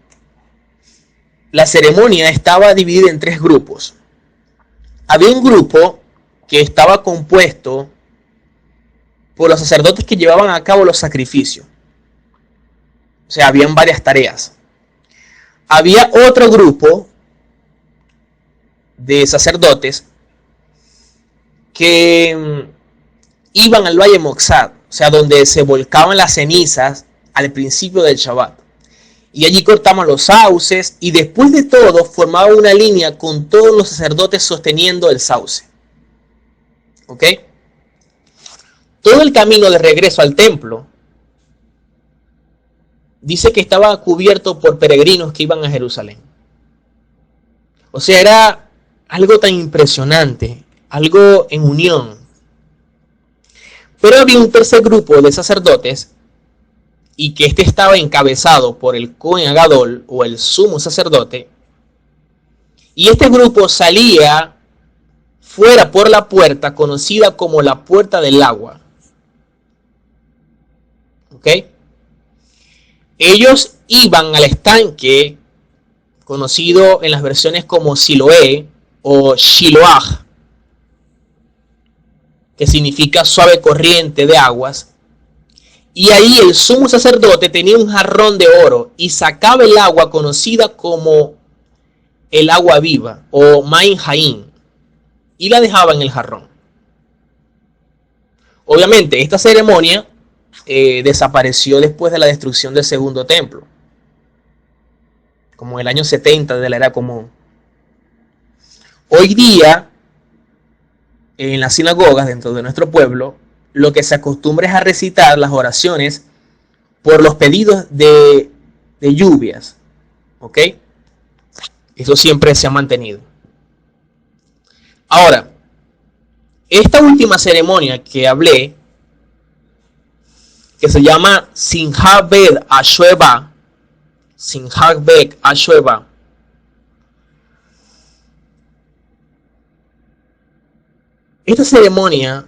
la ceremonia estaba dividida en 3 grupos. Había un grupo que estaba compuesto por los sacerdotes que llevaban a cabo los sacrificios. O sea, habían varias tareas. Había otro grupo de sacerdotes que iban al Valle Moxad, o sea, donde se volcaban las cenizas al principio del Shabbat. Y allí cortaban los sauces y después de todo formaban una línea con todos los sacerdotes sosteniendo el sauce. ¿Ok? Todo el camino de regreso al templo dice que estaba cubierto por peregrinos que iban a Jerusalén. O sea, era algo tan impresionante, algo en unión. Pero había un tercer grupo de sacerdotes y que este estaba encabezado por el Cohen Gadol o el sumo sacerdote. Y este grupo salía fuera por la puerta conocida como la puerta del agua. ¿Ok? Ellos iban al estanque conocido en las versiones como Siloé o Shiloah, que significa suave corriente de aguas. Y ahí el sumo sacerdote tenía un jarrón de oro y sacaba el agua conocida como el agua viva o Main Haim y la dejaba en el jarrón. Obviamente, esta ceremonia desapareció después de la destrucción del segundo templo, como en el año 70 de la era común. Hoy día, en las sinagogas dentro de nuestro pueblo, lo que se acostumbra es a recitar las oraciones por los pedidos de lluvias, ¿ok? Eso siempre se ha mantenido. Ahora, esta última ceremonia que hablé, que se llama Simchat Bet HaShoeva, Simchat Bet HaShoeva, esta ceremonia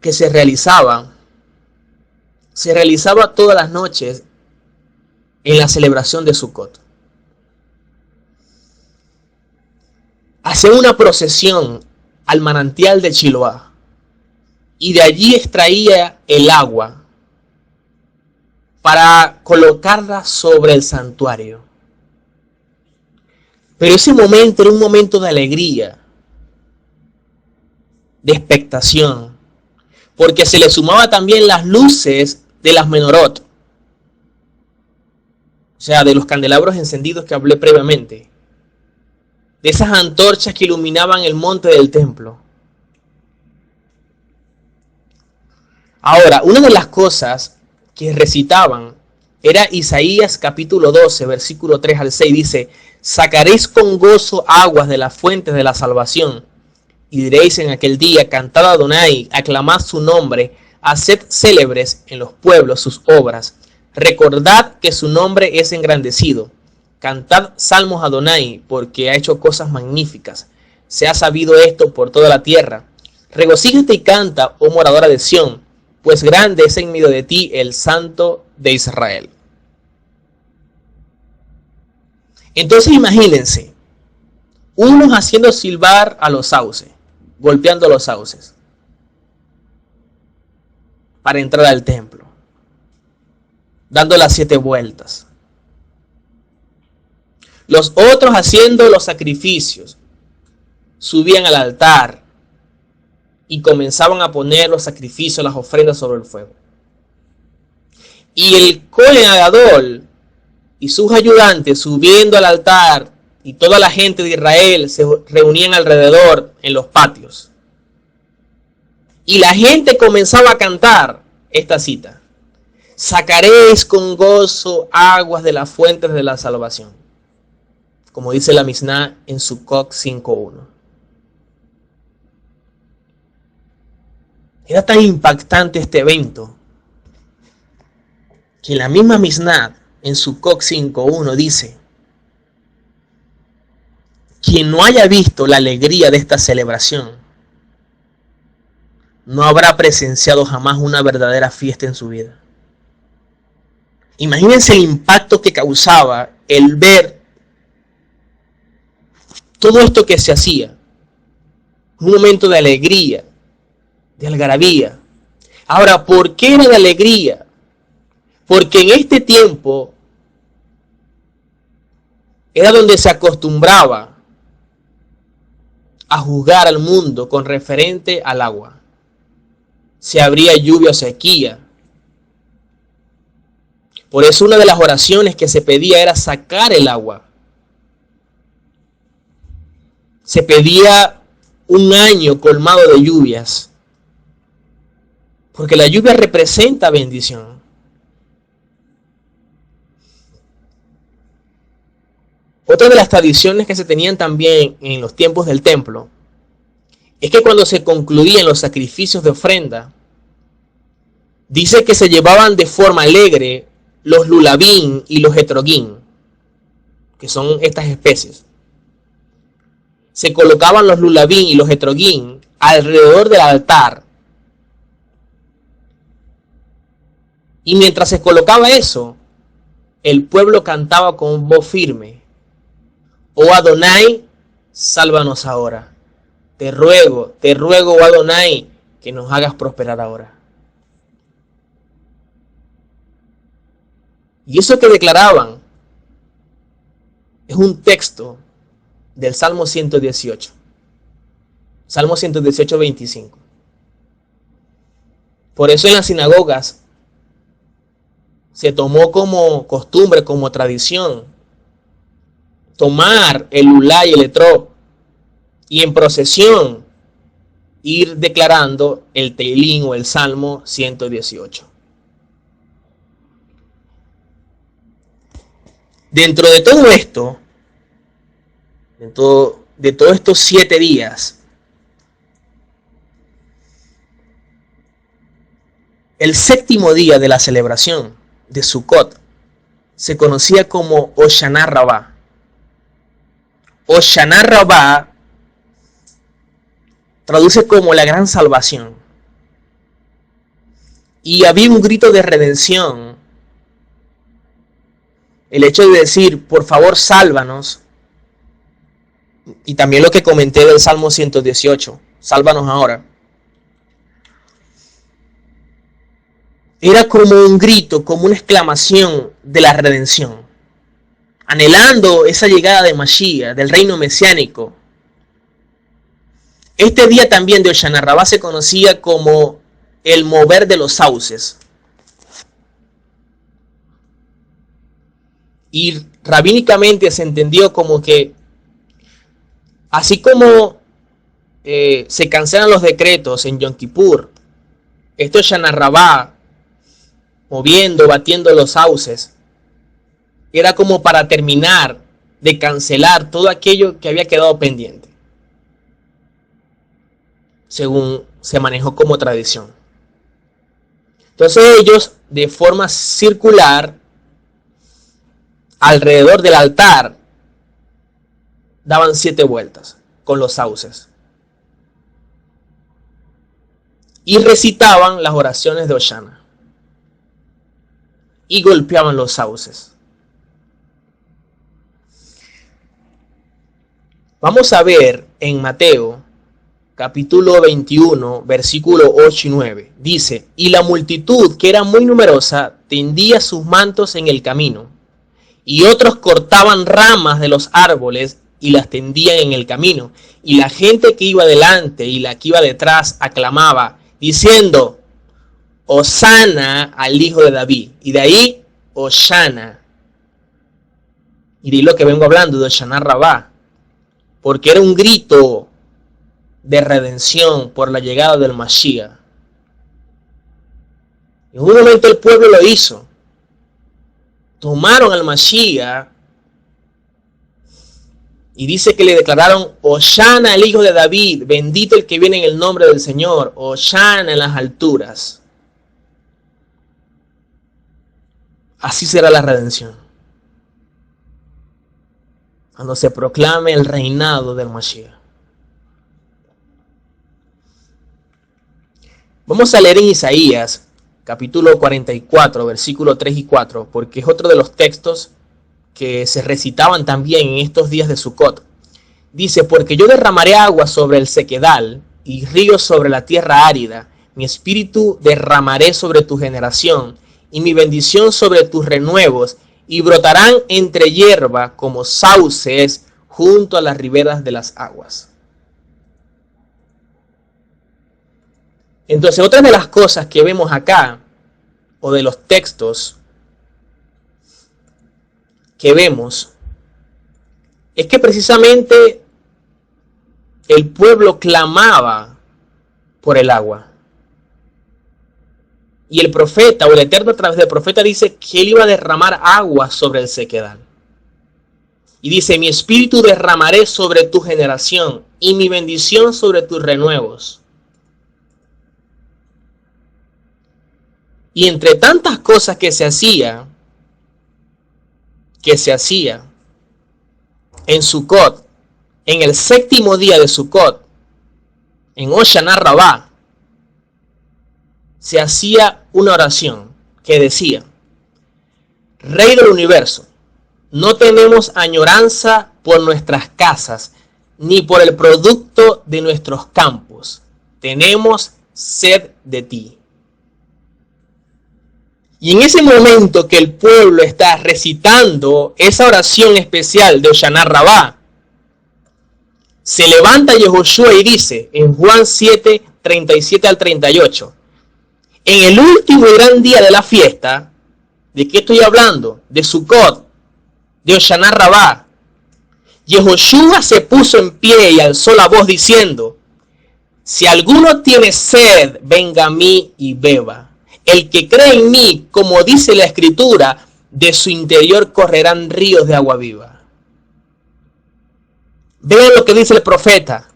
que se realizaba todas las noches en la celebración de Sukkot. Hacían una procesión al manantial de Shiloah y de allí extraía el agua para colocarla sobre el santuario. Pero ese momento era un momento de alegría, de expectación, porque se le sumaba también las luces de las menorot, o sea, de los candelabros encendidos que hablé previamente, de esas antorchas que iluminaban el monte del templo. Ahora, una de las cosas que recitaban era Isaías capítulo 12, versículo 3 al 6, dice: sacaréis con gozo aguas de las fuentes de la salvación, y diréis en aquel día: cantad a Adonai, aclamad su nombre, haced célebres en los pueblos sus obras, recordad que su nombre es engrandecido. Cantad salmos a Adonai, porque ha hecho cosas magníficas. Se ha sabido esto por toda la tierra. Regocíjate y canta, oh moradora de Sión, pues grande es en medio de ti el Santo de Israel. Entonces imagínense, unos haciendo silbar a los sauces, golpeando los sauces, para entrar al templo, dando las 7 vueltas. Los otros haciendo los sacrificios, subían al altar y comenzaban a poner los sacrificios, las ofrendas sobre el fuego. Y el Cohen Gadol y sus ayudantes subiendo al altar, y toda la gente de Israel se reunían alrededor en los patios. Y la gente comenzaba a cantar esta cita: sacaréis con gozo aguas de las fuentes de la salvación, como dice la Mishnah en Sukkot 5.1. Era tan impactante este evento que la misma Mishnah en Sukkot 5.1 dice: quien no haya visto la alegría de esta celebración no habrá presenciado jamás una verdadera fiesta en su vida. Imagínense el impacto que causaba el ver todo esto que se hacía. Un momento de alegría, de algarabía. Ahora, ¿por qué era de alegría? Porque en este tiempo era donde se acostumbraba a juzgar al mundo con referente al agua. Si habría lluvia o sequía. Por eso una de las oraciones que se pedía era sacar el agua. Se pedía un año colmado de lluvias, porque la lluvia representa bendición. Otra de las tradiciones que se tenían también en los tiempos del templo es que cuando se concluían los sacrificios de ofrenda, dice que se llevaban de forma alegre los lulabín y los etrogín, que son estas especies. Se colocaban los lulabín y los etrogín alrededor del altar. Y mientras se colocaba eso, el pueblo cantaba con voz firme: oh Adonai, sálvanos ahora. Te ruego, oh Adonai, que nos hagas prosperar ahora. Y eso que declaraban es un texto del Salmo 118. Salmo 118, 25. Por eso en las sinagogas se tomó como costumbre, como tradición, tomar el ulá y el etrog y en procesión ir declarando el Teilín o el Salmo 118. Dentro de todo esto, dentro de todos estos 7 días, el séptimo día de la celebración de Sukkot se conocía como Hoshana Rabbah. Hoshana Rabbah traduce como la gran salvación. Y había un grito de redención. El hecho de decir, por favor, sálvanos. Y también lo que comenté del Salmo 118, sálvanos ahora. Era como un grito, como una exclamación de la redención. Anhelando esa llegada de Mashiach, del reino mesiánico. Este día también de Hoshana Rabbah se conocía como el mover de los sauces. Y rabínicamente se entendió como que, así como se cancelan los decretos en Yom Kippur, esto es Hoshana Rabbah, moviendo, batiendo los sauces, era como para terminar de cancelar todo aquello que había quedado pendiente, según se manejó como tradición. Entonces ellos, de forma circular, alrededor del altar, daban 7 vueltas con los sauces y recitaban las oraciones de Hoshana y golpeaban los sauces. Vamos a ver en Mateo capítulo 21 versículo 8 y 9. Dice: y la multitud, que era muy numerosa, tendía sus mantos en el camino, y otros cortaban ramas de los árboles y las tendían en el camino, y la gente que iba delante y la que iba detrás aclamaba, diciendo: Hosana al hijo de David. Y de ahí, Hoshana. Y de lo que vengo hablando, de Hoshana Rabbah, porque era un grito de redención por la llegada del Mashiach. En un momento el pueblo lo hizo. Tomaron al Mashiach y dice que le declararon: Hoshana al hijo de David, bendito el que viene en el nombre del Señor, Hoshana en las alturas. Así será la redención, cuando se proclame el reinado del Mashiach. Vamos a leer en Isaías, capítulo 44, versículos 3 y 4, porque es otro de los textos que se recitaban también en estos días de Sukkot. Dice: porque yo derramaré agua sobre el sequedal y ríos sobre la tierra árida. Mi espíritu derramaré sobre tu generación y mi bendición sobre tus renuevos, y brotarán entre hierba como sauces junto a las riberas de las aguas. Entonces, otra de las cosas que vemos acá, o de los textos que vemos, es que precisamente el pueblo clamaba por el agua. Y el profeta, o el Eterno a través del profeta, dice que él iba a derramar agua sobre el sequedal. Y dice: mi espíritu derramaré sobre tu generación y mi bendición sobre tus renuevos. Y entre tantas cosas que se hacía en Sukkot, en el séptimo día de Sukkot, en Hoshana Rabbah, se hacía una oración que decía: Rey del universo, no tenemos añoranza por nuestras casas, ni por el producto de nuestros campos. Tenemos sed de ti. Y en ese momento que el pueblo está recitando esa oración especial de Hoshana Rabbah, se levanta Yehoshua y dice en Juan 7, 37 al 38: En el último y gran día de la fiesta, ¿de qué estoy hablando? De Sukkot, de Hoshana Rabbah. Yehoshua se puso en pie y alzó la voz diciendo: si alguno tiene sed, venga a mí y beba. El que cree en mí, como dice la Escritura, de su interior correrán ríos de agua viva. Vean lo que dice el profeta: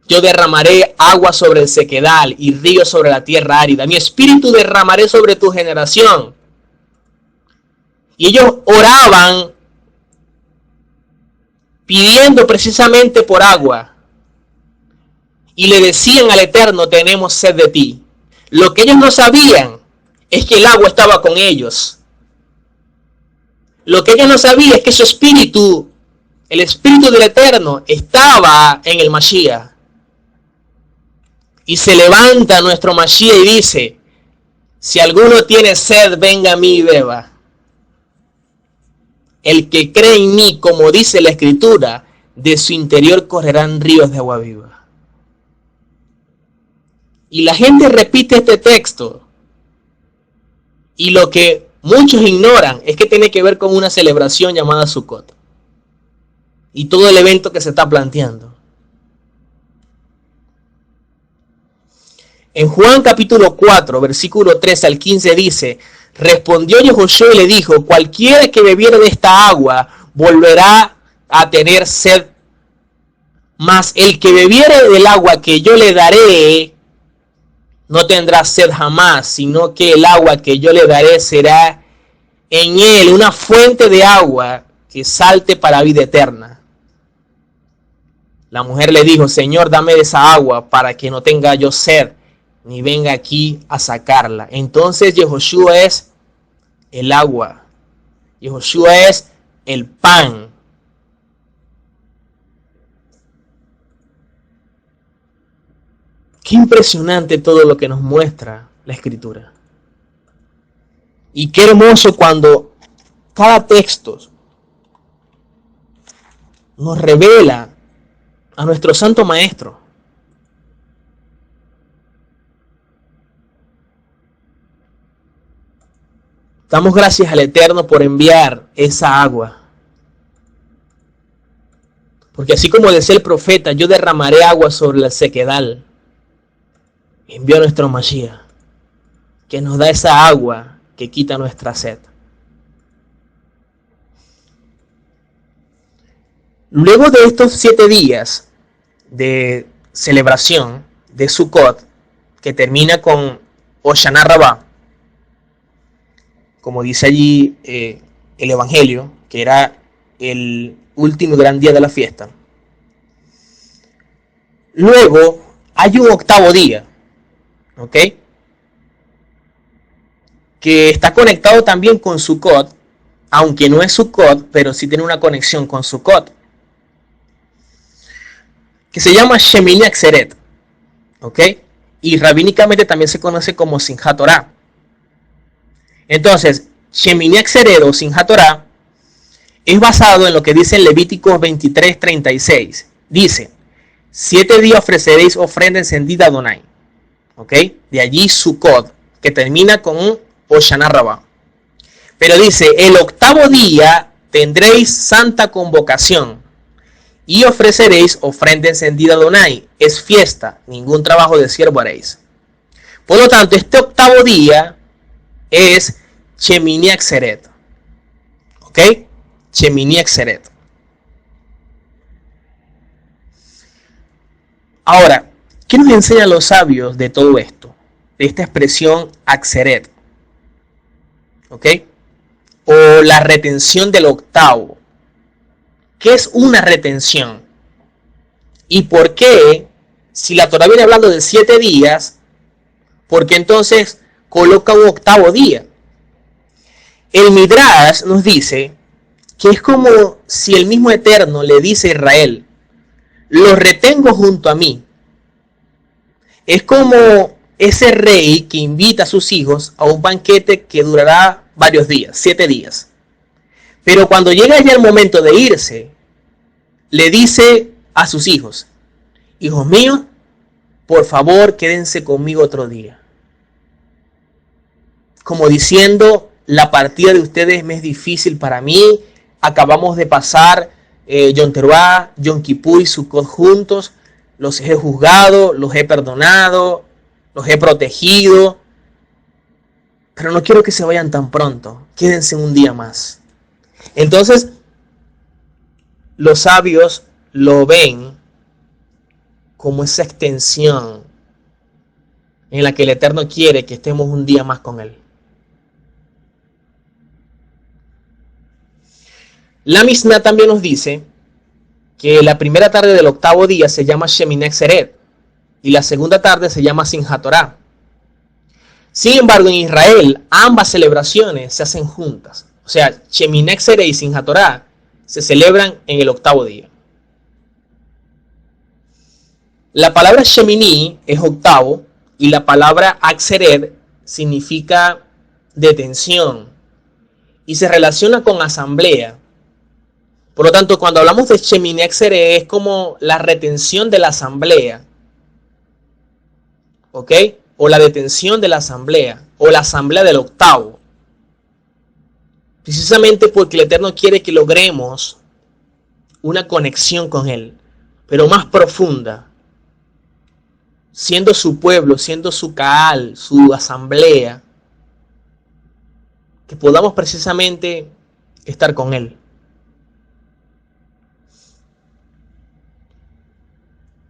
yo derramaré agua sobre el sequedal y ríos sobre la tierra árida. Mi espíritu derramaré sobre tu generación. Y ellos oraban pidiendo precisamente por agua. Y le decían al Eterno: tenemos sed de ti. Lo que ellos no sabían es que el agua estaba con ellos. Lo que ellos no sabían es que su espíritu, el espíritu del Eterno, estaba en el Mashiach. Y se levanta nuestro Mashiach y dice: si alguno tiene sed, venga a mí y beba. El que cree en mí, como dice la Escritura, de su interior correrán ríos de agua viva. Y la gente repite este texto. Y lo que muchos ignoran es que tiene que ver con una celebración llamada Sukkot. Y todo el evento que se está planteando. En Juan capítulo 4, versículo 13 al 15 dice: respondió Yehoshua y le dijo: cualquiera que bebiere de esta agua volverá a tener sed, mas el que bebiere del agua que yo le daré no tendrá sed jamás, sino que el agua que yo le daré será en él una fuente de agua que salte para vida eterna. La mujer le dijo: Señor, dame de esa agua para que no tenga yo sed, ni venga aquí a sacarla. Entonces Yehoshua es el agua. Yehoshua es el pan. Qué impresionante todo lo que nos muestra la Escritura. Y qué hermoso cuando cada texto nos revela a nuestro Santo Maestro. Damos gracias al Eterno por enviar esa agua. Porque así como decía el profeta: yo derramaré agua sobre la sequedal. Envió a nuestro Mashiach, que nos da esa agua que quita nuestra sed. Luego de estos 7 días de celebración de Sukkot, que termina con Hoshana Rabbah, como dice allí el Evangelio, que era el último gran día de la fiesta. Luego hay un 8º día, ¿ok? Que está conectado también con Sukkot, aunque no es Sukkot, pero sí tiene una conexión con Sukkot, que se llama Shemini Atzeret, ¿ok? Y rabínicamente también se conoce como Simchat Torah. Entonces, Shemini Atzeret o Simchat Torah es basado en lo que dice en Levíticos 23:36. Dice: 7 días ofreceréis ofrenda encendida a Adonai. ¿Ok? De allí Sukkot, que termina con un Hoshana Rabbah. Pero dice: el 8º día tendréis santa convocación y ofreceréis ofrenda encendida a Adonai. Es fiesta, ningún trabajo de siervo haréis. Por lo tanto, este 8º día es Shemini Atzeret. ¿Ok? Shemini Atzeret. Ahora, ¿qué nos enseñan los sabios de todo esto? De esta expresión Atzeret. ¿Ok? O la retención del 8º. ¿Qué es una retención? ¿Y por qué, si la Torah viene hablando de 7 días, por qué entonces coloca un 8º día? El Midrash nos dice que es como si el mismo Eterno le dice a Israel: los retengo junto a mí. Es como ese rey que invita a sus hijos a un banquete que durará varios días, 7 días. Pero cuando llega ya el momento de irse, le dice a sus hijos: hijos míos, por favor, quédense conmigo otro día. como diciendo, la partida de ustedes me es difícil para mí, acabamos de pasar Yom Teruah, Yom Kippur y Sukkot juntos, los he juzgado, los he perdonado, los he protegido, pero no quiero que se vayan tan pronto, quédense un día más. Entonces, los sabios lo ven como esa extensión en la que el Eterno quiere que estemos un día más con Él. La Mishnah también nos dice que la primera tarde del octavo día se llama Shemini Atzeret y la segunda tarde se llama Simchat Torah. Sin embargo, en Israel ambas celebraciones se hacen juntas. O sea, Shemini Atzeret y Simchat Torah se celebran en el octavo día. La palabra Shemini es octavo y la palabra Atzeret significa detención y se relaciona con asamblea. Por lo tanto, cuando hablamos de Shemini Atzeret es como la retención de la asamblea, ¿ok? O la detención de la asamblea, o la asamblea del octavo. Precisamente porque el Eterno quiere que logremos una conexión con Él, pero más profunda, siendo su pueblo, siendo su Kaal, su asamblea, que podamos precisamente estar con Él.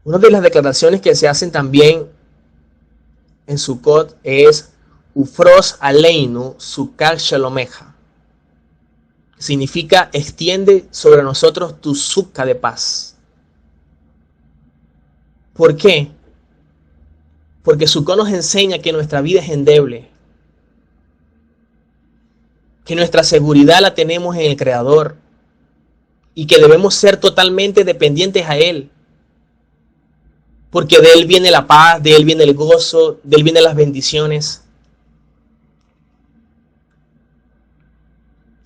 Una de las declaraciones que se hacen también en Sukkot es Ufros Aleinu Sukkot Shalomeja. Significa extiende sobre nosotros tu Sukkah de paz. ¿Por qué? Porque Sukkot nos enseña que nuestra vida es endeble, que nuestra seguridad la tenemos en el Creador y que debemos ser totalmente dependientes a Él. Porque de Él viene la paz, de Él viene el gozo, de Él vienen las bendiciones.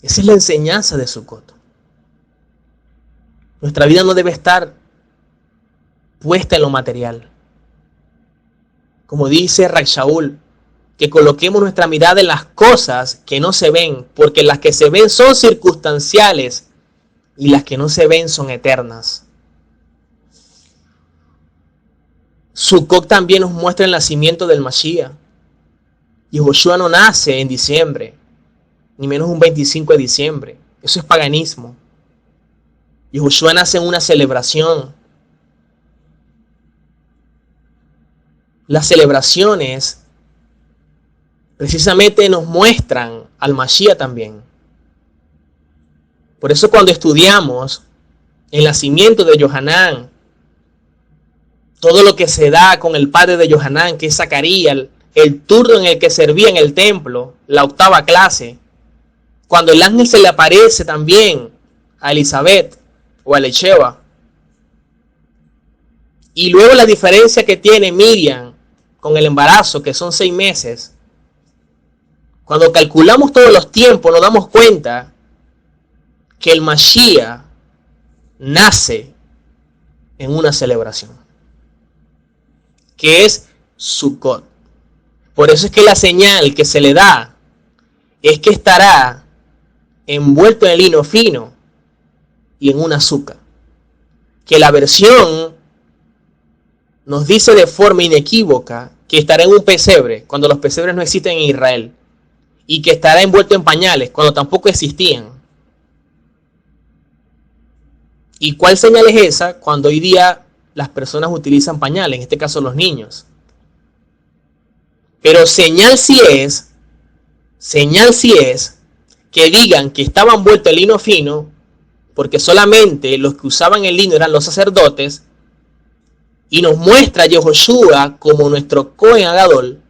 Esa es la enseñanza de Sukkot. Nuestra vida no debe estar puesta en lo material. Como dice Rav Shaul, que coloquemos nuestra mirada en las cosas que no se ven, porque las que se ven son circunstanciales y las que no se ven son eternas. Sukkot también nos muestra el nacimiento del Mashiach. Yehoshua no nace en diciembre, ni menos un 25 de diciembre. Eso es paganismo. Yehoshua nace en una celebración. Las celebraciones precisamente nos muestran al Mashiach también. Por eso cuando estudiamos el nacimiento de Yohanan, todo lo que se da con el padre de Yohanan, que es Zacarías, el turno en el que servía en el templo, la octava clase, cuando el ángel se le aparece también a Elizabeth o a Elisheba, y luego la diferencia que tiene Miriam con el embarazo, que son 6 meses, cuando calculamos todos los tiempos nos damos cuenta que el Mashiach nace en una celebración, que es Sukkot. Por eso es que la señal que se le da es que estará envuelto en lino fino y en una azúcar. Que la versión nos dice de forma inequívoca que estará en un pesebre, cuando los pesebres no existen en Israel, y que estará envuelto en pañales, cuando tampoco existían. ¿Y cuál señal es esa? Cuando hoy día las personas utilizan pañales, en este caso los niños. Pero señal sí es que digan que estaba envuelto en lino fino, porque solamente los que usaban el lino eran los sacerdotes, y nos muestra a Yehoshua como nuestro Cohen Gadol,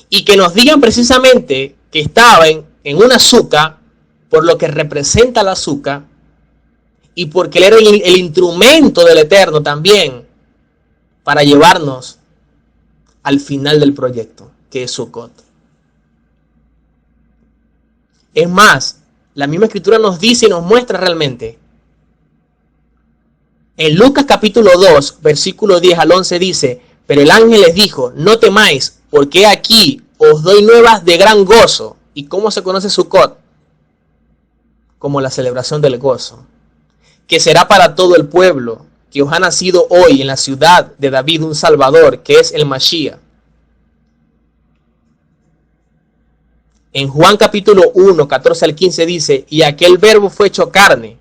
y que nos digan precisamente que estaban en una azúcar, por lo que representa la azúcar, y porque él era el instrumento del Eterno también para llevarnos al final del proyecto, que es Sukkot. Es más, la misma escritura nos dice y nos muestra realmente. En Lucas capítulo 2, versículo 10 al 11 dice: pero el ángel les dijo: no temáis, porque aquí os doy nuevas de gran gozo. ¿Y cómo se conoce Sukkot? Como la celebración del gozo, que será para todo el pueblo, que os ha nacido hoy en la ciudad de David un Salvador, que es el Mashiach. En Juan capítulo 1, 14 al 15 dice, y aquel verbo fue hecho carne.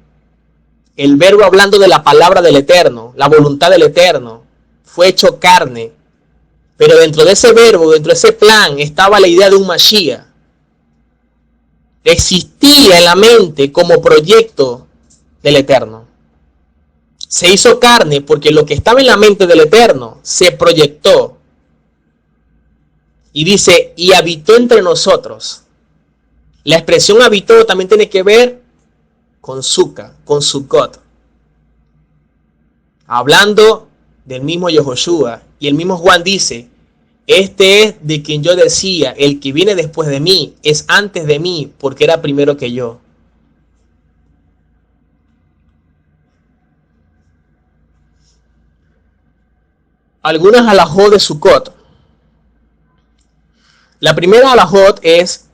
El verbo hablando de la palabra del Eterno, la voluntad del Eterno, fue hecho carne. Pero dentro de ese verbo, dentro de ese plan, estaba la idea de un Mashiach. Existía en la mente como proyecto del Eterno. Se hizo carne porque lo que estaba en la mente del Eterno se proyectó. Y dice, y habitó entre nosotros. La expresión habitó también tiene que ver con Sukkot, con Sukkot. Hablando del mismo Yehoshua. Y el mismo Juan dice, este es de quien yo decía, el que viene después de mí es antes de mí porque era primero que yo. Algunas alajot de Sukkot. La primera alajot es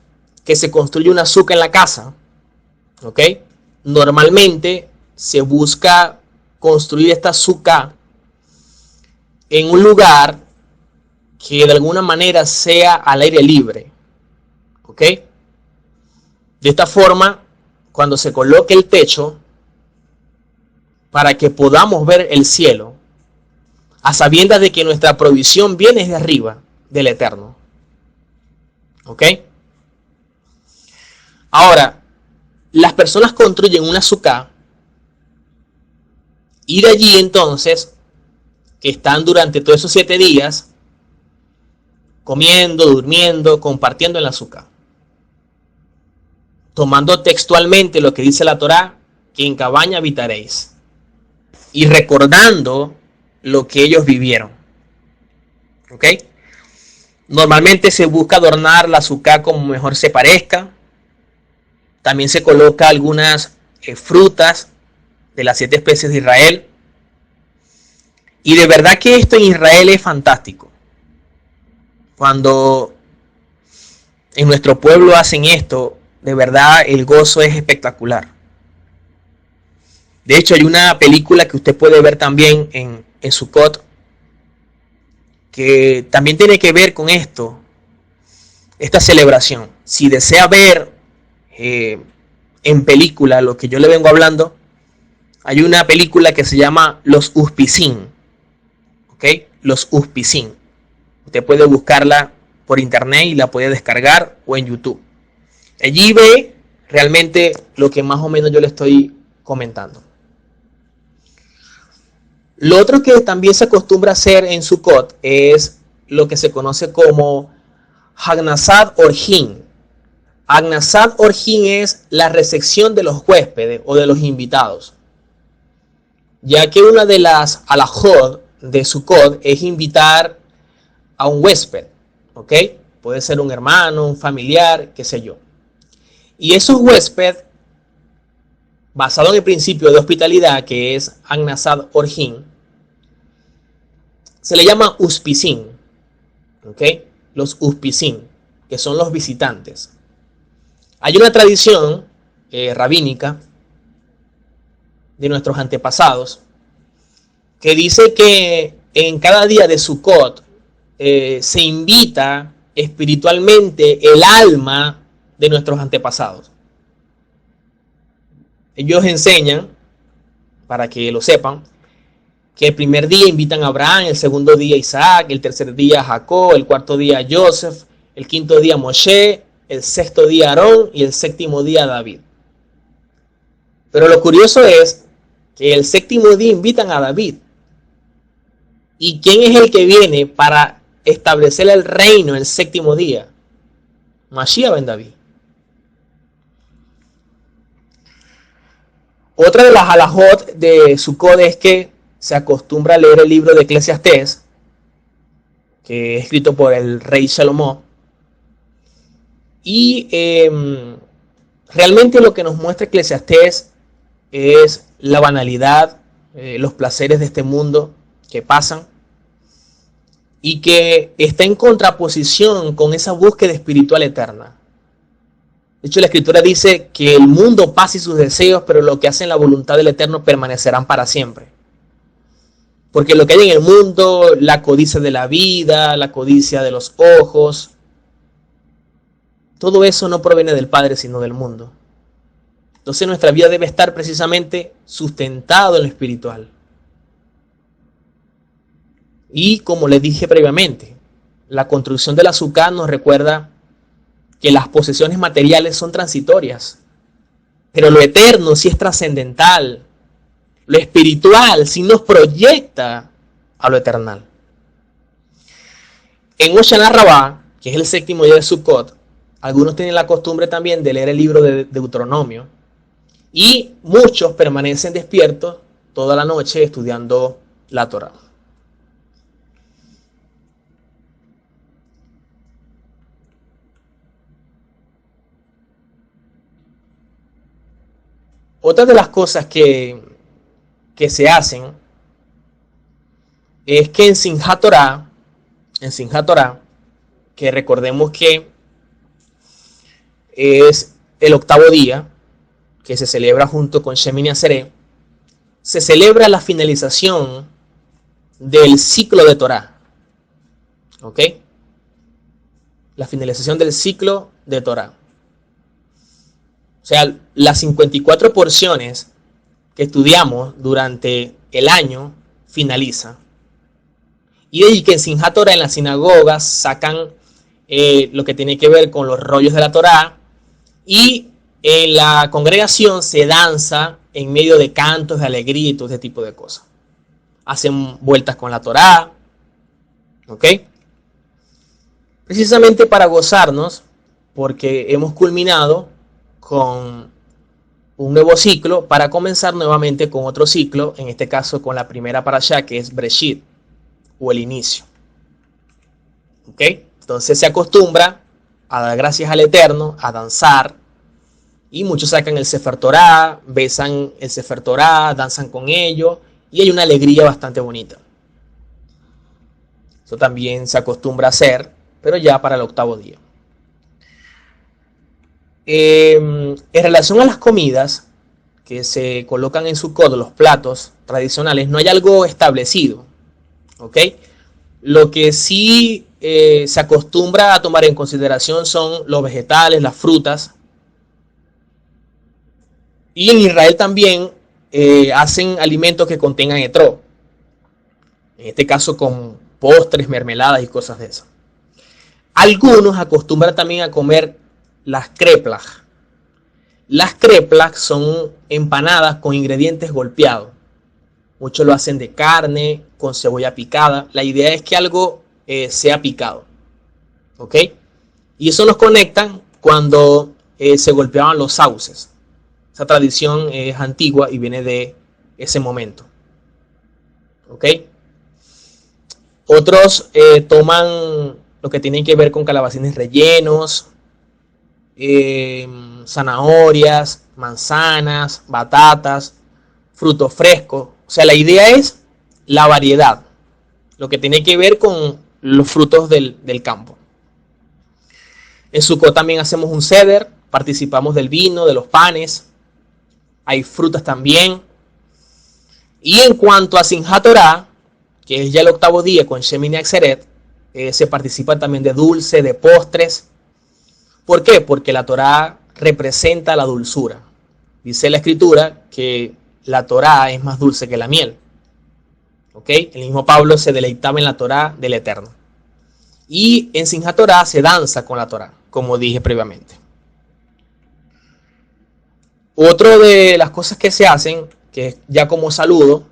que se construye una sukkah en la casa. ¿Ok? Normalmente se busca construir esta sukkah en un lugar que de alguna manera sea al aire libre. ¿Ok? De esta forma, cuando se coloque el techo, para que podamos ver el cielo, a sabiendas de que nuestra provisión viene desde arriba, del Eterno. ¿Ok? Ahora, las personas construyen una sukkah y de allí entonces, que están durante todos esos 7 días, comiendo, durmiendo, compartiendo en la sukkah. Tomando textualmente lo que dice la Torá, que en cabaña habitaréis. Y recordando lo que ellos vivieron. ¿Ok? Normalmente se busca adornar la sukkah como mejor se parezca. También se coloca algunas frutas de las 7 especies de Israel. Y de verdad que esto en Israel es fantástico. Cuando en nuestro pueblo hacen esto, de verdad el gozo es espectacular. De hecho, hay una película que usted puede ver también en Sukkot, que también tiene que ver con esto, esta celebración. Si desea ver en película lo que yo le vengo hablando, hay una película que se llama Los Uspizin. ¿Ok? Los Uspizin. Usted puede buscarla por internet y la puede descargar o en YouTube. Allí ve realmente lo que más o menos yo le estoy comentando. Lo otro que también se acostumbra a hacer en Sukkot es lo que se conoce como Hagnasat Orhin. Hagnasat Orhin es la recepción de los huéspedes o de los invitados. Ya que una de las alajot de Sukkot es invitar a un huésped. ¿Ok? Puede ser un hermano, un familiar, qué sé yo. Y esos huéspedes, basado en el principio de hospitalidad, que es Hagnasat Orhin, se le llama Uspizin. ¿Ok? Los Uspizin, que son los visitantes. Hay una tradición rabínica de nuestros antepasados que dice que en cada día de Sukkot se invita espiritualmente el alma de nuestros antepasados. Ellos enseñan, para que lo sepan, que el primer día invitan a Abraham, el segundo día a Isaac, el tercer día a Jacob, el cuarto día a Joseph, el quinto día a Moshe, el sexto día a Aarón y el séptimo día a David. Pero lo curioso es que el séptimo día invitan a David. ¿Y quién es el que viene para establecer el reino el séptimo día? Mashiach ben David. Otra de las alajot de Sukkot es que se acostumbra a leer el libro de Eclesiastés, que es escrito por el rey Salomón. Y realmente lo que nos muestra Eclesiastés es la banalidad, los placeres de este mundo que pasan. y que está en contraposición con esa búsqueda espiritual eterna. De hecho, la Escritura dice que el mundo pasa y sus deseos, pero lo que hacen la voluntad del Eterno permanecerán para siempre. Porque lo que hay en el mundo, la codicia de la vida, la codicia de los ojos, todo eso no proviene del Padre, sino del mundo. Entonces nuestra vida debe estar precisamente sustentado en lo espiritual. Y como les dije previamente, la construcción del azúcar nos recuerda que las posesiones materiales son transitorias, pero lo eterno sí es trascendental. Lo espiritual sí nos proyecta a lo eternal. En Hoshana Rabbah, que es el séptimo día de Sukkot, algunos tienen la costumbre también de leer el libro de Deuteronomio, y muchos permanecen despiertos toda la noche estudiando la Torá. Otra de las cosas que se hacen es que en Simchat Torah, que recordemos que es el octavo día, que se celebra junto con Shemini Atzeret, se celebra la finalización del ciclo de Torah. ¿Ok? La finalización del ciclo de Torah. O sea, las 54 porciones que estudiamos durante el año finalizan. Y de ahí que en Simchat Torah, en las sinagogas, sacan lo que tiene que ver con los rollos de la Torah, y en la congregación se danza en medio de cantos, de alegría y todo ese tipo de cosas. Hacen vueltas con la Torah. ¿Ok? Precisamente para gozarnos, porque hemos culminado con un nuevo ciclo para comenzar nuevamente con otro ciclo, en este caso con la primera parashá, que es Breshit, o el inicio. ¿Ok? Entonces se acostumbra a dar gracias al Eterno, a danzar, y muchos sacan el Sefer Torah, besan el Sefer Torah, danzan con ello, y hay una alegría bastante bonita. Eso también se acostumbra a hacer, pero ya para el octavo día. En relación a las comidas que se colocan en Sukkot, los platos tradicionales, no hay algo establecido. ¿Ok? Lo que sí se acostumbra a tomar en consideración son los vegetales, las frutas. Y en Israel también hacen alimentos que contengan etrog. En este caso con postres, mermeladas y cosas de eso. Algunos acostumbran también a comer las kreplach. Las kreplach son empanadas con ingredientes golpeados. Muchos lo hacen de carne, con cebolla picada. La idea es que algo sea picado. ¿Ok? Y eso nos conectan cuando se golpeaban los sauces. Esa tradición es antigua y viene de ese momento. ¿Ok? Otros toman lo que tiene que ver con calabacines rellenos, zanahorias, manzanas, batatas, frutos frescos. O sea, la idea es la variedad, lo que tiene que ver con los frutos del campo. En Sukkot también hacemos un seder, participamos del vino, de los panes, hay frutas también. Y en cuanto a Simchat Torah, que es ya el octavo día con Shemini Atzeret, se participa también de dulce, de postres. ¿Por qué? Porque la Torah representa la dulzura. Dice la Escritura que la Torah es más dulce que la miel. ¿Ok? El mismo Pablo se deleitaba en la Torah del Eterno. Y en Simchat Torah se danza con la Torah, como dije previamente. Otra de las cosas que se hacen, que es ya como saludo,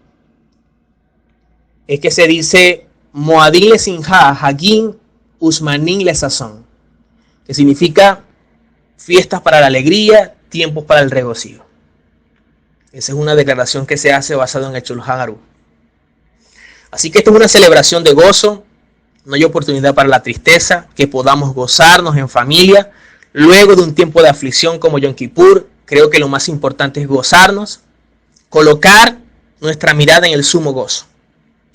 es que se dice Moadin le Simcha, Hagin Usmanin le Sazón, que significa fiestas para la alegría, tiempos para el regocijo. Esa es una declaración que se hace basada en el Shulchan Aruch. Así que esto es una celebración de gozo, no hay oportunidad para la tristeza, que podamos gozarnos en familia, luego de un tiempo de aflicción como Yom Kippur. Creo que lo más importante es gozarnos, colocar nuestra mirada en el sumo gozo,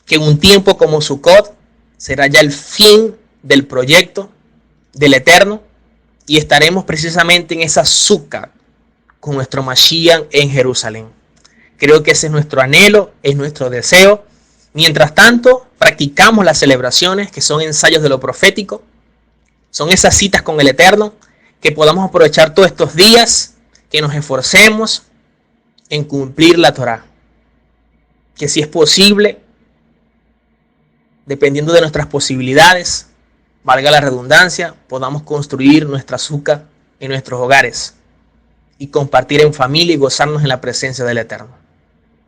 que en un tiempo como Sukkot será ya el fin del proyecto del Eterno y estaremos precisamente en esa Sukkah con nuestro Mashiach en Jerusalén. Creo que ese es nuestro anhelo, es nuestro deseo. Mientras tanto, practicamos las celebraciones que son ensayos de lo profético, son esas citas con el Eterno, que podamos aprovechar todos estos días, que nos esforcemos en cumplir la Torá. Que si es posible, dependiendo de nuestras posibilidades, valga la redundancia, podamos construir nuestra Sukkah en nuestros hogares y compartir en familia y gozarnos en la presencia del Eterno.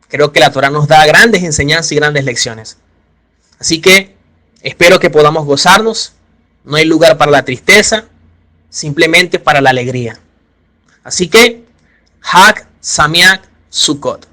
Creo que la Torá nos da grandes enseñanzas y grandes lecciones. Así que espero que podamos gozarnos. No hay lugar para la tristeza, simplemente para la alegría. Así que, Hag Sameach Sukkot.